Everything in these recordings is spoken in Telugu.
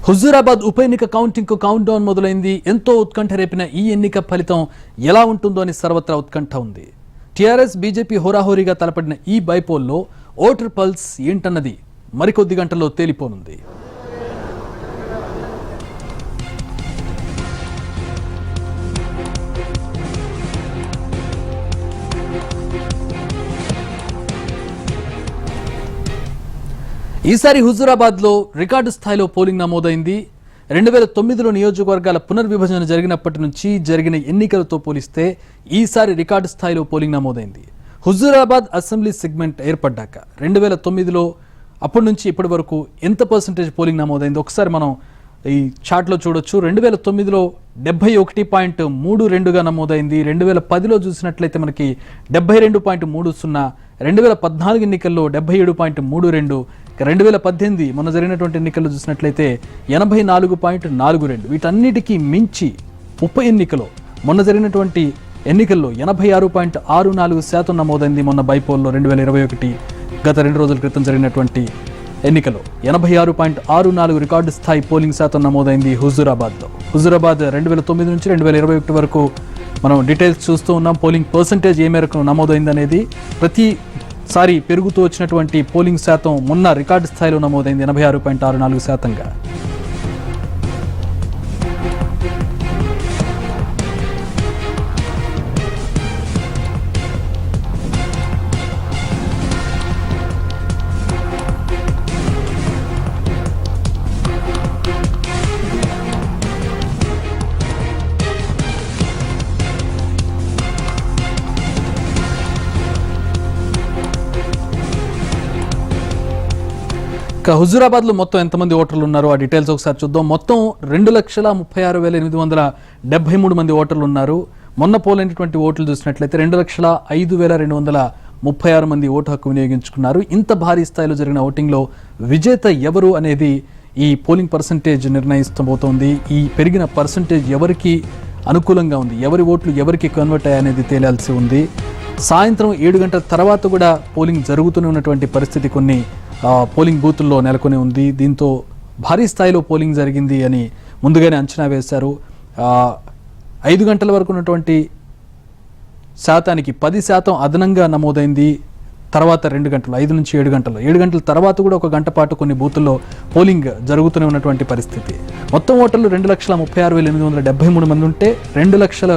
హుజూరాబాద్ ఉప ఎన్నిక కౌంటింగ్ కు కౌంట్ డౌన్ మొదలైంది. ఎంతో ఉత్కంఠ రేపిన ఈ ఎన్నిక ఫలితం ఎలా ఉంటుందో అని సర్వత్రా ఉత్కంఠ ఉంది. టీఆర్ఎస్ బీజేపీ హోరాహోరీగా తలపడిన ఈ బైపోల్లో ఓటర్ పల్స్ ఏంటన్నది మరికొద్ది గంటల్లో తేలిపోనుంది. ఈసారి హుజూరాబాద్లో రికార్డు స్థాయిలో పోలింగ్ నమోదైంది. 2009లో నియోజకవర్గాల పునర్విభజన జరిగినప్పటి నుంచి జరిగిన ఎన్నికలతో పోలిస్తే ఈసారి రికార్డు స్థాయిలో పోలింగ్ నమోదైంది. హుజూరాబాద్ అసెంబ్లీ సెగ్మెంట్ ఏర్పడ్డాక 2009లో అప్పటి నుంచి ఇప్పటి వరకు ఎంత పర్సెంటేజ్ పోలింగ్ నమోదైంది ఒకసారి మనం ఈ చార్ట్లో చూడొచ్చు. 2009లో 71.32గా నమోదైంది. 2010లో చూసినట్లయితే మనకి 72.30, 2014 ఎన్నికల్లో 77.32, 2018 మొన్న జరిగినటువంటి ఎన్నికల్లో చూసినట్లయితే 84.42. వీటన్నిటికీ మించి ఉప ఎన్నికలో మొన్న జరిగినటువంటి ఎన్నికల్లో 86.64% నమోదైంది. మొన్న బైపోల్లో 2021 గత 2 రోజుల క్రితం జరిగినటువంటి ఎన్నికలో 86.64 రికార్డు స్థాయి పోలింగ్ శాతం నమోదైంది హుజూరాబాద్లో. హుజూరాబాద్ 2009 నుంచి 2021 వరకు మనం డీటెయిల్స్ చూస్తూ ఉన్నాం. పోలింగ్ పర్సంటేజ్ ఏ మేరకు నమోదైంది అనేది ప్రతిసారి పెరుగుతూ వచ్చినటువంటి పోలింగ్ శాతం మొన్న రికార్డు స్థాయిలో నమోదైంది 86.64%గా. హుజూరాబాద్లో మొత్తం ఎంతమంది ఓటర్లు ఉన్నారో ఆ డీటెయిల్స్ ఒకసారి చూద్దాం. మొత్తం 2,36,873 మంది ఓటర్లు ఉన్నారు. మొన్న పోలైనటువంటి ఓట్లు చూసినట్లయితే 2,05,236 మంది ఓటు హక్కు వినియోగించుకున్నారు. ఇంత భారీ స్థాయిలో జరిగిన ఓటింగ్లో విజేత ఎవరు అనేది ఈ పోలింగ్ పర్సంటేజ్ నిర్ణయిస్తబోతోంది. ఈ పెరిగిన పర్సంటేజ్ ఎవరికి అనుకూలంగా ఉంది, ఎవరి ఓట్లు ఎవరికి కన్వర్ట్ అయ్యాయనేది తేలాల్సి ఉంది. సాయంత్రం 7 గంటల తర్వాత కూడా పోలింగ్ జరుగుతూనే ఉన్నటువంటి పరిస్థితి కొన్ని పోలింగ్ బూతుల్లో నెలకొని ఉంది. దీంతో భారీ స్థాయిలో పోలింగ్ జరిగింది అని ముందుగానే అంచనా వేశారు. 5 గంటల వరకు ఉన్నటువంటి శాతానికి 10% అదనంగా నమోదైంది. తర్వాత 2 గంటలు 5 నుంచి 7 గంటలు 7 గంటల తర్వాత కూడా 1 గంట పాటు కొన్ని బూతుల్లో పోలింగ్ జరుగుతూనే ఉన్నటువంటి పరిస్థితి. మొత్తం ఓటర్లు 2,36,873 మంది ఉంటే 2 లక్షల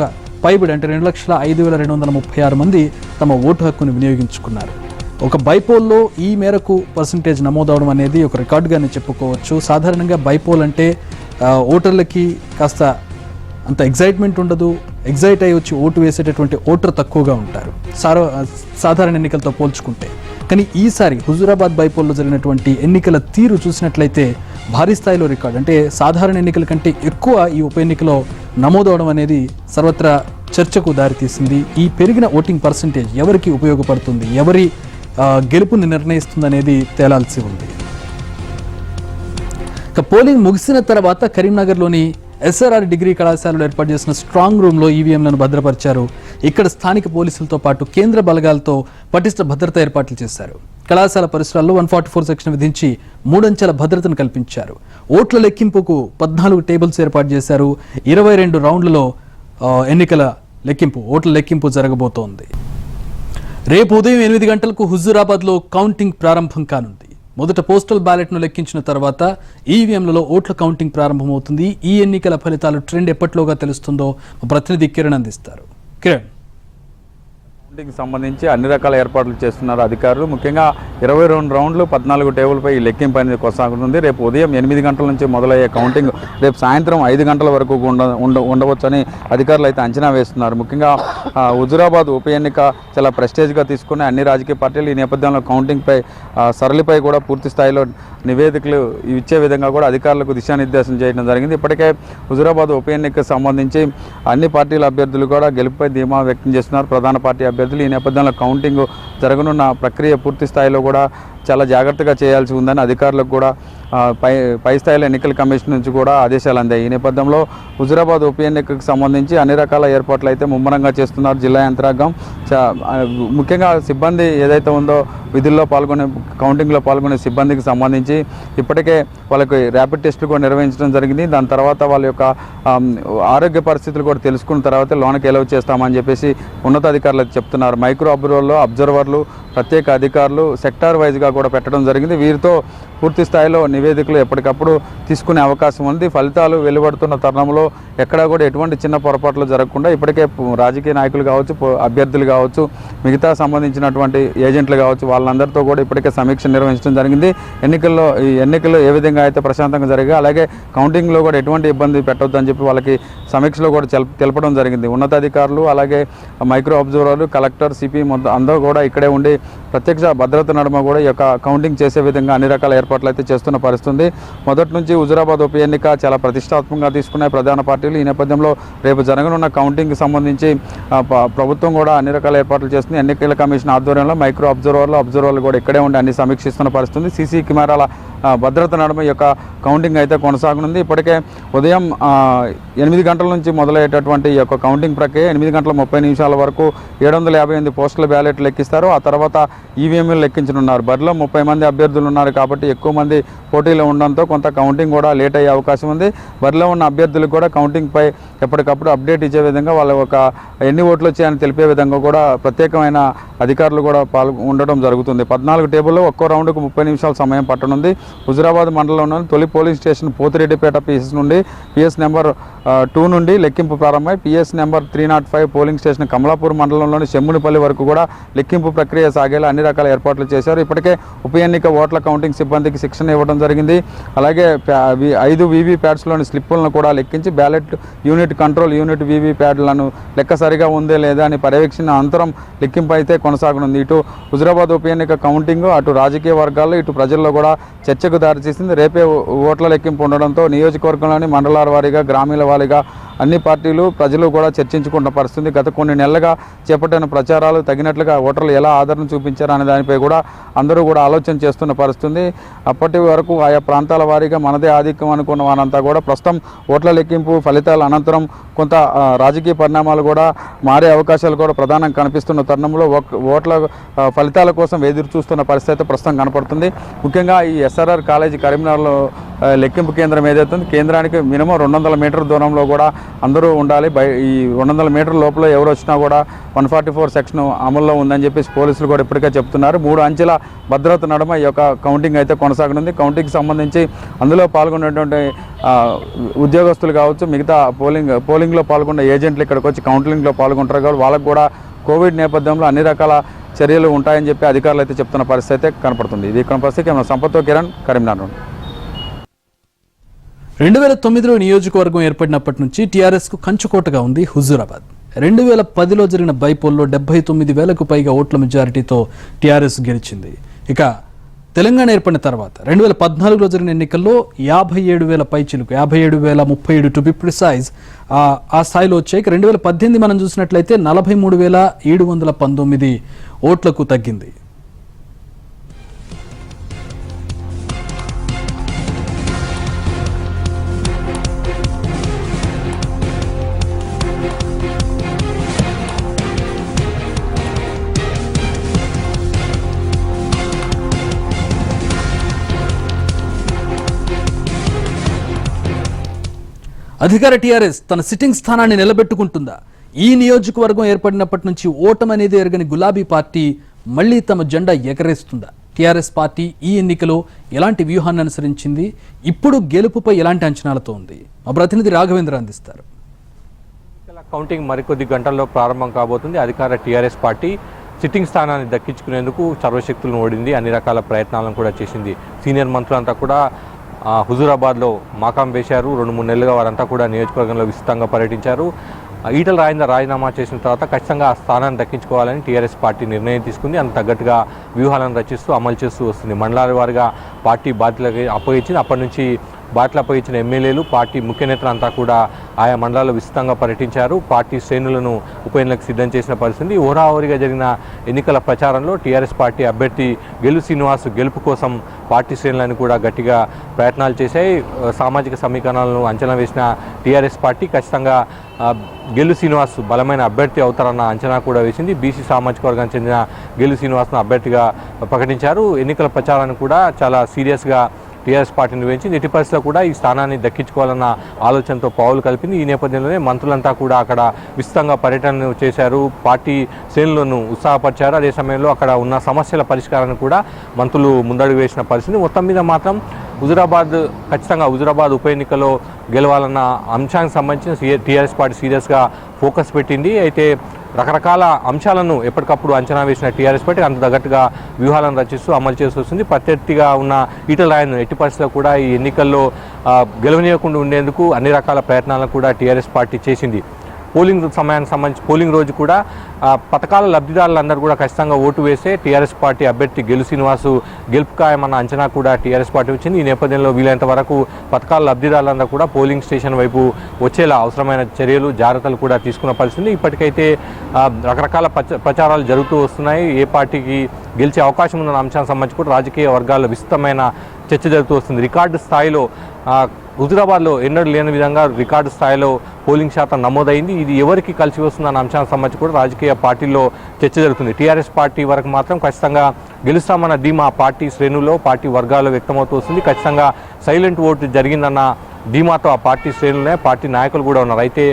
పైబడి అంటే 2,05,236 మంది తమ ఓటు హక్కును వినియోగించుకున్నారు. ఒక బైపోల్లో ఈ మేరకు పర్సంటేజ్ నమోదవడం అనేది ఒక రికార్డుగానే చెప్పుకోవచ్చు. సాధారణంగా బైపోల్ అంటే ఓటర్లకి కాస్త అంత ఎగ్జైట్మెంట్ ఉండదు. ఎగ్జైట్ అయ్యి వచ్చి ఓటు వేసేటటువంటి ఓటర్ తక్కువగా ఉంటారు సాధారణ ఎన్నికలతో పోల్చుకుంటే. కానీ ఈసారి హుజూరాబాద్ బైపోల్లో జరిగినటువంటి ఎన్నికల తీరు చూసినట్లయితే భారీ స్థాయిలో రికార్డు అంటే సాధారణ ఎన్నికల కంటే ఎక్కువ ఈ ఉప ఎన్నికలో నమోదవడం అనేది సర్వత్రా చర్చకు దారితీసింది. ఈ పెరిగిన ఓటింగ్ పర్సంటేజ్ ఎవరికి ఉపయోగపడుతుంది, ఎవరి గెలుపుని నిర్ణయిస్తుందనేది తేలాల్సి ఉంది. ఇక పోలింగ్ ముగిసిన తర్వాత కరీంనగర్లోని ఎస్ఆర్ఆర్ డిగ్రీ కళాశాలలో ఏర్పాటు చేసిన స్ట్రాంగ్ రూమ్లో ఈవీఎంలను భద్రపరిచారు. ఇక్కడ స్థానిక పోలీసులతో పాటు కేంద్ర బలగాలతో పటిష్ట భద్రత ఏర్పాట్లు చేశారు. కళాశాల పరిసరాల్లో 144 సెక్షన్ విధించి 3 అంచెల భద్రతను కల్పించారు. ఓట్ల లెక్కింపుకు 14 టేబుల్స్ ఏర్పాటు చేశారు. 22 రౌండ్లలో ఓట్ల లెక్కింపు జరగబోతోంది. రేపు ఉదయం 8 గంటలకు హుజూరాబాద్లో కౌంటింగ్ ప్రారంభం కానుంది. మొదట పోస్టల్ బ్యాలెట్ను లెక్కించిన తర్వాత ఈవీఎంలలో ఓట్ల కౌంటింగ్ ప్రారంభమవుతుంది. ఈ ఎన్నికల ఫలితాలు ట్రెండ్ ఎప్పట్లోగా తెలుస్తుందో ప్రతినిధి కిరణ్ అందిస్తారు. కిరణ్, కౌంటింగ్ సంబంధించి అన్ని రకాల ఏర్పాట్లు చేస్తున్నారు అధికారులు. ముఖ్యంగా 22 రౌండ్లు 14 టేబుల్పై ఈ లెక్కింపు అనేది కొనసాగుతుంది. రేపు ఉదయం 8 గంటల నుంచి మొదలయ్యే కౌంటింగ్ రేపు సాయంత్రం 5 గంటల వరకు ఉండవచ్చని అధికారులు అయితే అంచనా వేస్తున్నారు. ముఖ్యంగా హుజూరాబాద్ ఉప ఎన్నిక చాలా ప్రెస్టేజ్గా తీసుకుని అన్ని రాజకీయ పార్టీలు ఈ నేపథ్యంలో కౌంటింగ్పై సరళిపై కూడా పూర్తి స్థాయిలో నివేదికలు ఇచ్చే విధంగా కూడా అధికారులకు దిశానిర్దేశం చేయడం జరిగింది. ఇప్పటికే హుజూరాబాద్ ఉప ఎన్నికకు సంబంధించి అన్ని పార్టీల అభ్యర్థులు కూడా గెలుపుపై ధీమా వ్యక్తం చేస్తున్నారు. ప్రధాన పార్టీ అభ్యర్థులు ఈ నేపథ్యంలో కౌంటింగ్ జరగనున్న ప్రక్రియ పూర్తి స్థాయిలో కూడా చాలా జాగ్రత్తగా చేయాల్సి ఉందని అధికారులకు కూడా పై స్థాయిలో ఎన్నికల కమిషన్ నుంచి కూడా ఆదేశాలు అందాయి. ఈ నేపథ్యంలో హుజూరాబాద్ ఉప ఎన్నికకు సంబంధించి అన్ని రకాల ఏర్పాట్లు అయితే ముమ్మరంగా చేస్తున్నారు జిల్లా యంత్రాంగం. ముఖ్యంగా సిబ్బంది ఏదైతే ఉందో విధుల్లో పాల్గొనే కౌంటింగ్లో పాల్గొనే సిబ్బందికి సంబంధించి ఇప్పటికే వాళ్ళకి ర్యాపిడ్ టెస్టులు కూడా నిర్వహించడం జరిగింది. దాని తర్వాత వాళ్ళ యొక్క ఆరోగ్య పరిస్థితులు కూడా తెలుసుకున్న తర్వాత లోనకి ఎలవ్ చేస్తామని చెప్పేసి ఉన్నతాధికారులు చెప్తున్నారు. మైక్రో అబ్జర్వర్లు ప్రత్యేక అధికారులు సెక్టార్ వైజ్గా కూడా పెట్టడం జరిగింది. వీరితో పూర్తి స్థాయిలో నివేదికలు ఎప్పటికప్పుడు తీసుకునే అవకాశం ఉంది. ఫలితాలు వెలువడుతున్న తరుణంలో ఎక్కడా కూడా ఎటువంటి చిన్న పొరపాట్లు జరగకుండా ఇప్పటికే రాజకీయ నాయకులు కావచ్చు, అభ్యర్థులు కావచ్చు, మిగతా సంబంధించినటువంటి ఏజెంట్లు కావచ్చు, వాళ్ళందరితో కూడా ఇప్పటికే సమీక్ష నిర్వహించడం జరిగింది. ఈ ఎన్నికల్లో ఏ విధంగా అయితే ప్రశాంతంగా జరిగా అలాగే కౌంటింగ్లో కూడా ఎటువంటి ఇబ్బంది పెట్టొద్దు అని చెప్పి వాళ్ళకి సమీక్షలో కూడా తెలపడం జరిగింది. ఉన్నతాధికారులు అలాగే మైక్రో అబ్జర్వర్లు, కలెక్టర్, సిపి అందరూ కూడా ఇక్కడే ఉండి ప్రత్యక్ష భద్రత నడుమ కూడా ఈ యొక్క కౌంటింగ్ చేసే విధంగా అన్ని రకాల ఏర్పాట్లు అయితే చేస్తున్న పరిస్థితి. మొదటి నుంచి హుజూరాబాద్ ఉప ఎన్నిక చాలా ప్రతిష్టాత్మకంగా తీసుకున్నాయి ప్రధాన పార్టీలు. ఈ నేపథ్యంలో రేపు జరగనున్న కౌంటింగ్కి సంబంధించి ప్రభుత్వం కూడా అన్ని రకాల ఏర్పాట్లు చేస్తుంది. ఎన్నికల కమిషన్ ఆధ్వర్యంలో మైక్రో అబ్జర్వర్లు కూడా ఇక్కడే ఉండి అన్ని సమీక్షిస్తున్న పరిస్థితి. సీసీ కెమెరాల భద్రత నడుమ ఈ యొక్క కౌంటింగ్ అయితే కొనసాగనుంది. ఇప్పటికే ఉదయం 8 గంటల నుంచి మొదలయ్యేటటువంటి ఈ యొక్క కౌంటింగ్ ప్రక్రియ 8:30 వరకు 758 పోస్టల్ బ్యాలెట్లు లెక్కిస్తారు. ఆ తర్వాత ఈవీఎంలు లెక్కించనున్నారు. బరిలో 30 మంది అభ్యర్థులు ఉన్నారు కాబట్టి ఎక్కువ మంది పోటీలో ఉండడంతో కొంత కౌంటింగ్ కూడా లేట్ అయ్యే అవకాశం ఉంది. బరిలో ఉన్న అభ్యర్థులకు కూడా కౌంటింగ్పై ఎప్పటికప్పుడు అప్డేట్ ఇచ్చే విధంగా వాళ్ళ ఒక ఎన్ని ఓట్లు వచ్చాయని తెలిపే విధంగా కూడా ప్రత్యేకమైన అధికారులు కూడా ఉండడం జరుగుతుంది. 14 టేబుల్లో ఒక్కో రౌండ్కు 30 నిమిషాల సమయం పట్టనుంది. హుజూరాబాద్ మండలంలోని తొలి పోలింగ్ స్టేషన్ పోతిరెడ్డిపేట పిఎస్ నుండి పిఎస్ నెంబర్ 2 నుండి లెక్కింపు ప్రారంభమై PS number 305 polling station Kamalapur మండలంలోని చెమ్మునిపల్లి వరకు కూడా లెక్కింపు ప్రక్రియ సాగేలా అన్ని రకాల ఏర్పాట్లు చేశారు. ఇప్పటికే ఉప ఎన్నిక ఓట్ల కౌంటింగ్ సిబ్బందికి శిక్షణ ఇవ్వడం జరిగింది. అలాగే 5 వీవీ ప్యాడ్స్లోని స్లిప్పులను కూడా లెక్కించి ballot unit, control unit VV ప్యాడ్లను లెక్క సరిగా ఉందే లేదా అని పర్యవేక్షణ అనంతరం లెక్కింపు అయితే కొనసాగనుంది. ఇటు హుజూరాబాద్ ఉప ఎన్నిక కౌంటింగ్ అటు రాజకీయ వర్గాల్లో ఇటు ప్రజల్లో కూడా చర్చకు దారితీసింది. రేపే ఓట్ల లెక్కింపు ఉండడంతో నియోజకవర్గంలోని మండలాల వారీగా, గ్రామీణ వారీగా అన్ని పార్టీలు, ప్రజలు కూడా చర్చించుకున్న పరిస్థితి. గత కొన్ని నెలలుగా చేపట్టిన ప్రచారాలు తగినట్లుగా ఓటర్లు ఎలా ఆదరణ చూపించారు అనే దానిపై కూడా అందరూ కూడా ఆలోచన చేస్తున్న పరిస్థితి. అప్పటి వరకు ఆయా ప్రాంతాల వారీగా మనదే ఆధిక్యం అనుకున్న వారంతా కూడా ప్రస్తుతం ఓట్ల లెక్కింపు ఫలితాల అనంతరం కొంత రాజకీయ పరిణామాలు కూడా మారే అవకాశాలు కూడా ప్రధానంగా కనిపిస్తున్న తరుణంలో ఓట్ల ఫలితాల కోసం ఎదురు చూస్తున్న పరిస్థితి ప్రస్తుతం కనపడుతుంది. ముఖ్యంగా ఈ ఎస్ఆర్ఆర్ కాలేజీ కరీంనగర్లో లెక్కింపు కేంద్రం ఏదైతే ఉందో కేంద్రానికి మినిమం 200 మీటర్ల దూరంలో కూడా అందరూ ఉండాలి. ఈ 200 మీటర్ల లోపల ఎవరు వచ్చినా కూడా 144 సెక్షన్ అమల్లో ఉందని చెప్పేసి పోలీసులు కూడా ఇప్పటికే చెప్తున్నారు. 3 అంచెల భద్రత నడుమ ఈ యొక్క కౌంటింగ్ అయితే కొనసాగనుంది. కౌంటింగ్కి సంబంధించి అందులో పాల్గొనేటువంటి ఉద్యోగస్తులు కావచ్చు, మిగతా పోలింగ్లో పాల్గొన్న ఏజెంట్లు ఇక్కడికి వచ్చి కౌంటింగ్లో పాల్గొంటారు కాబట్టి వాళ్ళకు కూడా కోవిడ్ నేపథ్యంలో అన్ని రకాల చర్యలు ఉంటాయని చెప్పి అధికారులు అయితే చెప్తున్న పరిస్థితి అయితే కనపడుతుంది. ఇది ఇక్కడ పరిస్థితి సంపత్తో కిరణ్, కరీంనగర్. 2009లో నియోజకవర్గం ఏర్పడినప్పటి నుంచి టీఆర్ఎస్కు కంచుకోటగా ఉంది హుజూరాబాద్. 2010లో జరిగిన బైపోల్లో 79,000కు పైగా ఓట్ల మెజారిటీతో టీఆర్ఎస్ గెలిచింది. ఇక తెలంగాణ ఏర్పడిన తర్వాత 2014లో జరిగిన ఎన్నికల్లో 57,000 పైచిలుకు 57,037 టు బి ప్రిసైజ్ ఆ స్థాయిలో వచ్చాయి. 2018 మనం చూసినట్లయితే 43,719 ఓట్లకు తగ్గింది. అధికార టీఆర్ఎస్ తన సిట్టింగ్ స్థానాన్ని నిలబెట్టుకుంటుందా? ఈ నియోజకవర్గం ఏర్పడినప్పటి నుంచి ఓటమనేది ఎరగని గులాబీ పార్టీ మళ్లీ తమ జెండా ఎగరేస్తుందా? టీఆర్ఎస్ పార్టీ ఈ ఎన్నికలో ఎలాంటి వ్యూహాన్ని అనుసరించింది? ఇప్పుడు గెలుపుపై ఎలాంటి అంచనాలతో ఉంది? మా ప్రతినిధి రాఘవేంద్ర అందిస్తారు. కౌంటింగ్ మరికొద్ది గంటల్లో ప్రారంభం కాబోతుంది. అధికార టీఆర్ఎస్ పార్టీ సిట్టింగ్ స్థానాన్ని దక్కించుకునేందుకు సర్వశక్తులను ఓడింది. అన్ని రకాల ప్రయత్నాలను కూడా చేసింది. సీనియర్ మంత్రులంతా కూడా హుజూరాబాద్లో మాకాం వేశారు. 2-3 నెలలుగా వారంతా కూడా నియోజకవర్గంలో విస్తృతంగా పర్యటించారు. ఈటల రాజేందర్ రాజీనామా చేసిన తర్వాత ఖచ్చితంగా ఆ స్థానాన్ని దక్కించుకోవాలని టీఆర్ఎస్ పార్టీ నిర్ణయం తీసుకుంది. అందుకు తగ్గట్టుగా వ్యూహాలను రచిస్తూ అమలు చేస్తూ వస్తుంది. మండలాల వారిగా పార్టీ బాధ్యతలకు అప్పగించింది. అప్పటి నుంచి బాట్లపై ఇచ్చిన ఎమ్మెల్యేలు పార్టీ ముఖ్య నేతలంతా కూడా ఆయా మండలాల్లో విస్తృతంగా పర్యటించారు. పార్టీ శ్రేణులను ఉప ఎన్నికలకు సిద్ధం చేసిన పరిస్థితి. హోరాహోరీగా జరిగిన ఎన్నికల ప్రచారంలో టీఆర్ఎస్ పార్టీ అభ్యర్థి గెలు శ్రీనివాస్ గెలుపు కోసం పార్టీ శ్రేణులను కూడా గట్టిగా ప్రయత్నాలు చేశాయి. సామాజిక సమీకరణాలను అంచనా వేసిన టీఆర్ఎస్ పార్టీ ఖచ్చితంగా గెలు శ్రీనివాస్ బలమైన అభ్యర్థి అవుతారన్న అంచనా కూడా వేసింది. బీసీ సామాజిక వర్గానికి చెందిన గెలు శ్రీనివాస్ను అభ్యర్థిగా ప్రకటించారు. ఎన్నికల ప్రచారాన్ని కూడా చాలా సీరియస్గా టీఆర్ఎస్ పార్టీ నిర్వహించింది. ఎట్టి పరిస్థితుల్లో కూడా ఈ స్థానాన్ని దక్కించుకోవాలన్న ఆలోచనతో పావులు కలిపింది. ఈ నేపథ్యంలోనే మంత్రులంతా కూడా అక్కడ విస్తృతంగా పర్యటనలు చేశారు. పార్టీ శ్రేణులను ఉత్సాహపరిచారు. అదే సమయంలో అక్కడ ఉన్న సమస్యల పరిష్కారాన్ని కూడా మంత్రులు ముందడుగు వేసిన పరిస్థితి. మొత్తం మీద మాత్రం ఖచ్చితంగా హుజూరాబాద్ ఉప ఎన్నికలో గెలవాలన్న అంశానికి సంబంధించిన టీఆర్ఎస్ పార్టీ సీరియస్గా ఫోకస్ పెట్టింది. అయితే రకరకాల అంశాలను ఎప్పటికప్పుడు అంచనా వేసిన టీఆర్ఎస్ పార్టీ అంత తగ్గట్టుగా వ్యూహాలను రచిస్తూ అమలు చేస్తూ వస్తుంది. ప్రత్యర్థిగా ఉన్న ఈటల రాజేందర్ ఎట్టి పరిస్థితుల్లో కూడా ఈ ఎన్నికల్లో గెలవనీయకుండా ఉండేందుకు అన్ని రకాల ప్రయత్నాలను కూడా టీఆర్ఎస్ పార్టీ చేసింది. పోలింగ్ సమయానికి సంబంధించి పోలింగ్ రోజు కూడా పథకాల లబ్ధిదారులందరూ కూడా ఖచ్చితంగా ఓటు వేసే టీఆర్ఎస్ పార్టీ అభ్యర్థి గెలు శ్రీనివాసు గెలుపు ఖాయమన్న అంచనా కూడా టీఆర్ఎస్ పార్టీ వచ్చింది. ఈ నేపథ్యంలో వీలైనంత వరకు పథకాల లబ్ధిదారులందరూ కూడా పోలింగ్ స్టేషన్ వైపు వచ్చేలా అవసరమైన చర్యలు జాగ్రత్తలు కూడా తీసుకున్న పరిస్థితి. ఇప్పటికైతే రకరకాల ప్రచారాలు జరుగుతూ వస్తున్నాయి. ఏ పార్టీకి గెలిచే అవకాశం ఉన్న అంశానికి సంబంధించి కూడా రాజకీయ వర్గాల్లో విస్తృతమైన చర్చ జరుగుతూ వస్తుంది. రికార్డు స్థాయిలో హుజూరాబాద్లో ఎన్నడూ లేని విధంగా రికార్డు స్థాయిలో పోలింగ్ శాతం నమోదైంది. ఇది ఎవరికి కలిసి వస్తుందన్న అంశానికి సంబంధించి కూడా రాజకీయ పార్టీల్లో చర్చ జరుగుతుంది. టీఆర్ఎస్ పార్టీ వరకు మాత్రం ఖచ్చితంగా గెలుస్తామన్న ధీమా పార్టీ శ్రేణుల్లో పార్టీ వర్గాల్లో వ్యక్తమవుతూ వస్తుంది. ఖచ్చితంగా సైలెంట్ ఓటు జరిగిందన్న ధీమాతో ఆ పార్టీ శ్రేణులనే పార్టీ నాయకులు కూడా ఉన్నారు. అయితే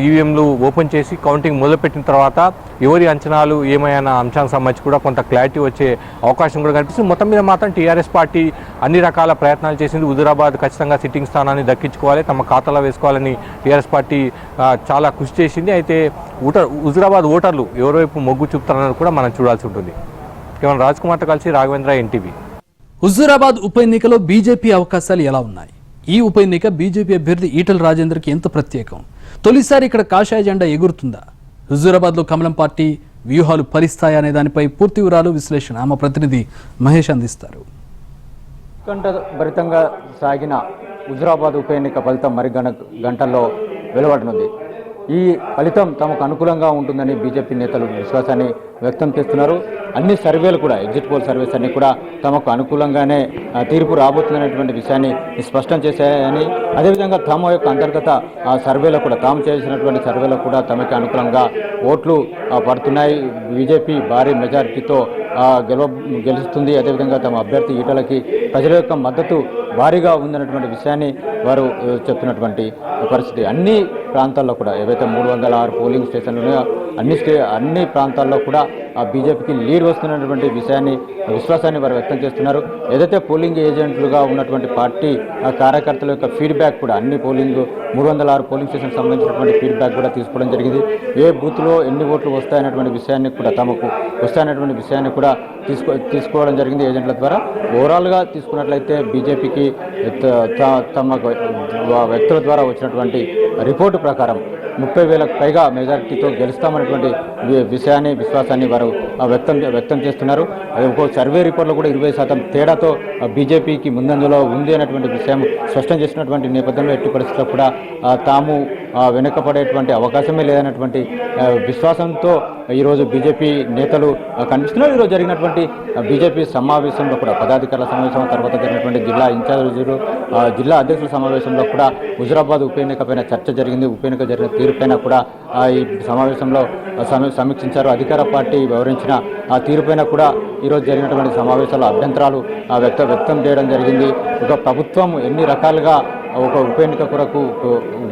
ఈవీఎంలు ఓపెన్ చేసి కౌంటింగ్ మొదలుపెట్టిన తర్వాత ఎవరి అంచనాలు ఏమైనా అంశానికి సంబంధించి కూడా కొంత క్లారిటీ వచ్చే అవకాశం కూడా కనిపిస్తుంది. మొత్తం మీద మాత్రం టీఆర్ఎస్ పార్టీ అన్ని రకాల ప్రయత్నాలు చేసింది. హుజూరాబాద్ ఖచ్చితంగా సిట్టింగ్ స్థానాన్ని దక్కించుకోవాలి, తమ ఖాతాలో వేసుకోవాలని టీఆర్ఎస్ పార్టీ చాలా కృషి చేసింది. అయితే హుజూరాబాద్ ఓటర్లు ఎవరివైపు మొగ్గు చూపుతారన్నది కూడా మనం చూడాల్సి ఉంటుంది. కేవలం రాజ్ కుమార్తో కలిసి రాఘవేంద్ర, ఎన్టీవీ. హుజూరాబాద్ ఉప ఎన్నికలో బీజేపీ అవకాశాలు ఎలా ఉన్నాయి? ఈ ఉప ఎన్నిక బీజేపీ అభ్యర్థి ఈటల రాజేందర్కి ఎంత ప్రత్యేకం? తొలిసారి ఇక్కడ కాషాయ జెండా ఎగురుతుందా? హుజూరాబాద్లో కమలం పార్టీ వ్యూహాలు ఫలిస్తాయా అనే దానిపై పూర్తి వివరాలు విశ్లేషణ మా ప్రతినిధి మహేష్ అందిస్తారు. భరితంగా సాగిన హుజూరాబాద్ ఉప ఎన్నిక ఫలితం మరి గంటల్లో వెలువడనుంది. ఈ ఫలితం తమకు అనుకూలంగా ఉంటుందని బీజేపీ నేతలు విశ్వాసాన్ని వ్యక్తం చేస్తున్నారు. అన్ని సర్వేలు కూడా ఎగ్జిట్ పోల్ సర్వేస్ అన్ని కూడా తమకు అనుకూలంగానే తీర్పు రాబోతుందనేటువంటి విషయాన్ని స్పష్టం చేశాయని, అదేవిధంగా తమ యొక్క అంతర్గత సర్వేలో కూడా తాము చేసినటువంటి సర్వేలో కూడా తమకి అనుకూలంగా ఓట్లు పడుతున్నాయి. బీజేపీ భారీ మెజారిటీతో గెలుస్తుంది. అదేవిధంగా తమ అభ్యర్థి ఈటలకి ప్రజల యొక్క మద్దతు భారీగా ఉందన్నటువంటి విషయాన్ని వారు చెప్తున్నటువంటి పరిస్థితి. అన్ని ప్రాంతాల్లో కూడా ఏవైతే 306 పోలింగ్ స్టేషన్లు ఉన్నాయో అన్ని ప్రాంతాల్లో కూడా బీజేపీకి లీడ్ వస్తున్నటువంటి విశ్వాసాన్ని వారు వ్యక్తం చేస్తున్నారు. ఏదైతే పోలింగ్ ఏజెంట్లుగా ఉన్నటువంటి పార్టీ కార్యకర్తల యొక్క ఫీడ్బ్యాక్ కూడా అన్ని 306 పోలింగ్ స్టేషన్ సంబంధించినటువంటి ఫీడ్బ్యాక్ కూడా తీసుకోవడం జరిగింది. ఏ బూత్లో ఎన్ని ఓట్లు వస్తాయనేటువంటి విషయాన్ని కూడా తమకు వస్తాయనేటువంటి విషయాన్ని కూడా తీసుకోవడం జరిగింది ఏజెంట్ల ద్వారా. ఓవరాల్గా తీసుకున్నట్లయితే బీజేపీకి తమ వ్యక్తుల ద్వారా వచ్చినటువంటి రిపోర్టు ప్రకారం 30,000కు పైగా మెజారిటీతో గెలుస్తామనేటువంటి విశ్వాసాన్ని వారు వ్యక్తం చేస్తున్నారు. ఒక సర్వే రిపోర్ట్లో కూడా 20% తేడాతో బీజేపీకి ముందంజలో ఉంది అనేటువంటి విషయం స్పష్టం చేసినటువంటి నేపథ్యంలో ఎట్టి పరిస్థితుల్లో కూడా తాము వెనుకపడేటువంటి అవకాశమే లేదన్నటువంటి విశ్వాసంతో ఈరోజు బీజేపీ నేతలు కనిపిస్తున్నారు. ఈరోజు జరిగినటువంటి బీజేపీ సమావేశంలో కూడా పదాధికారుల సమావేశం తర్వాత జరిగినటువంటి జిల్లా ఇన్ఛార్జీలు జిల్లా అధ్యక్షుల సమావేశంలో కూడా హుజూరాబాద్ ఉప ఎన్నికపైన చర్చ జరిగింది. ఉప ఎన్నిక జరిగిన తీరుపైన కూడా ఈ సమావేశంలో సమీక్షించారు. అధికార పార్టీ వివరించిన ఆ తీరుపైన కూడా ఈరోజు జరిగినటువంటి సమావేశాల్లో అభ్యంతరాలు వ్యక్తం చేయడం జరిగింది. ఒక ప్రభుత్వం ఎన్ని రకాలుగా ఒక ఉప ఎన్నిక కొరకు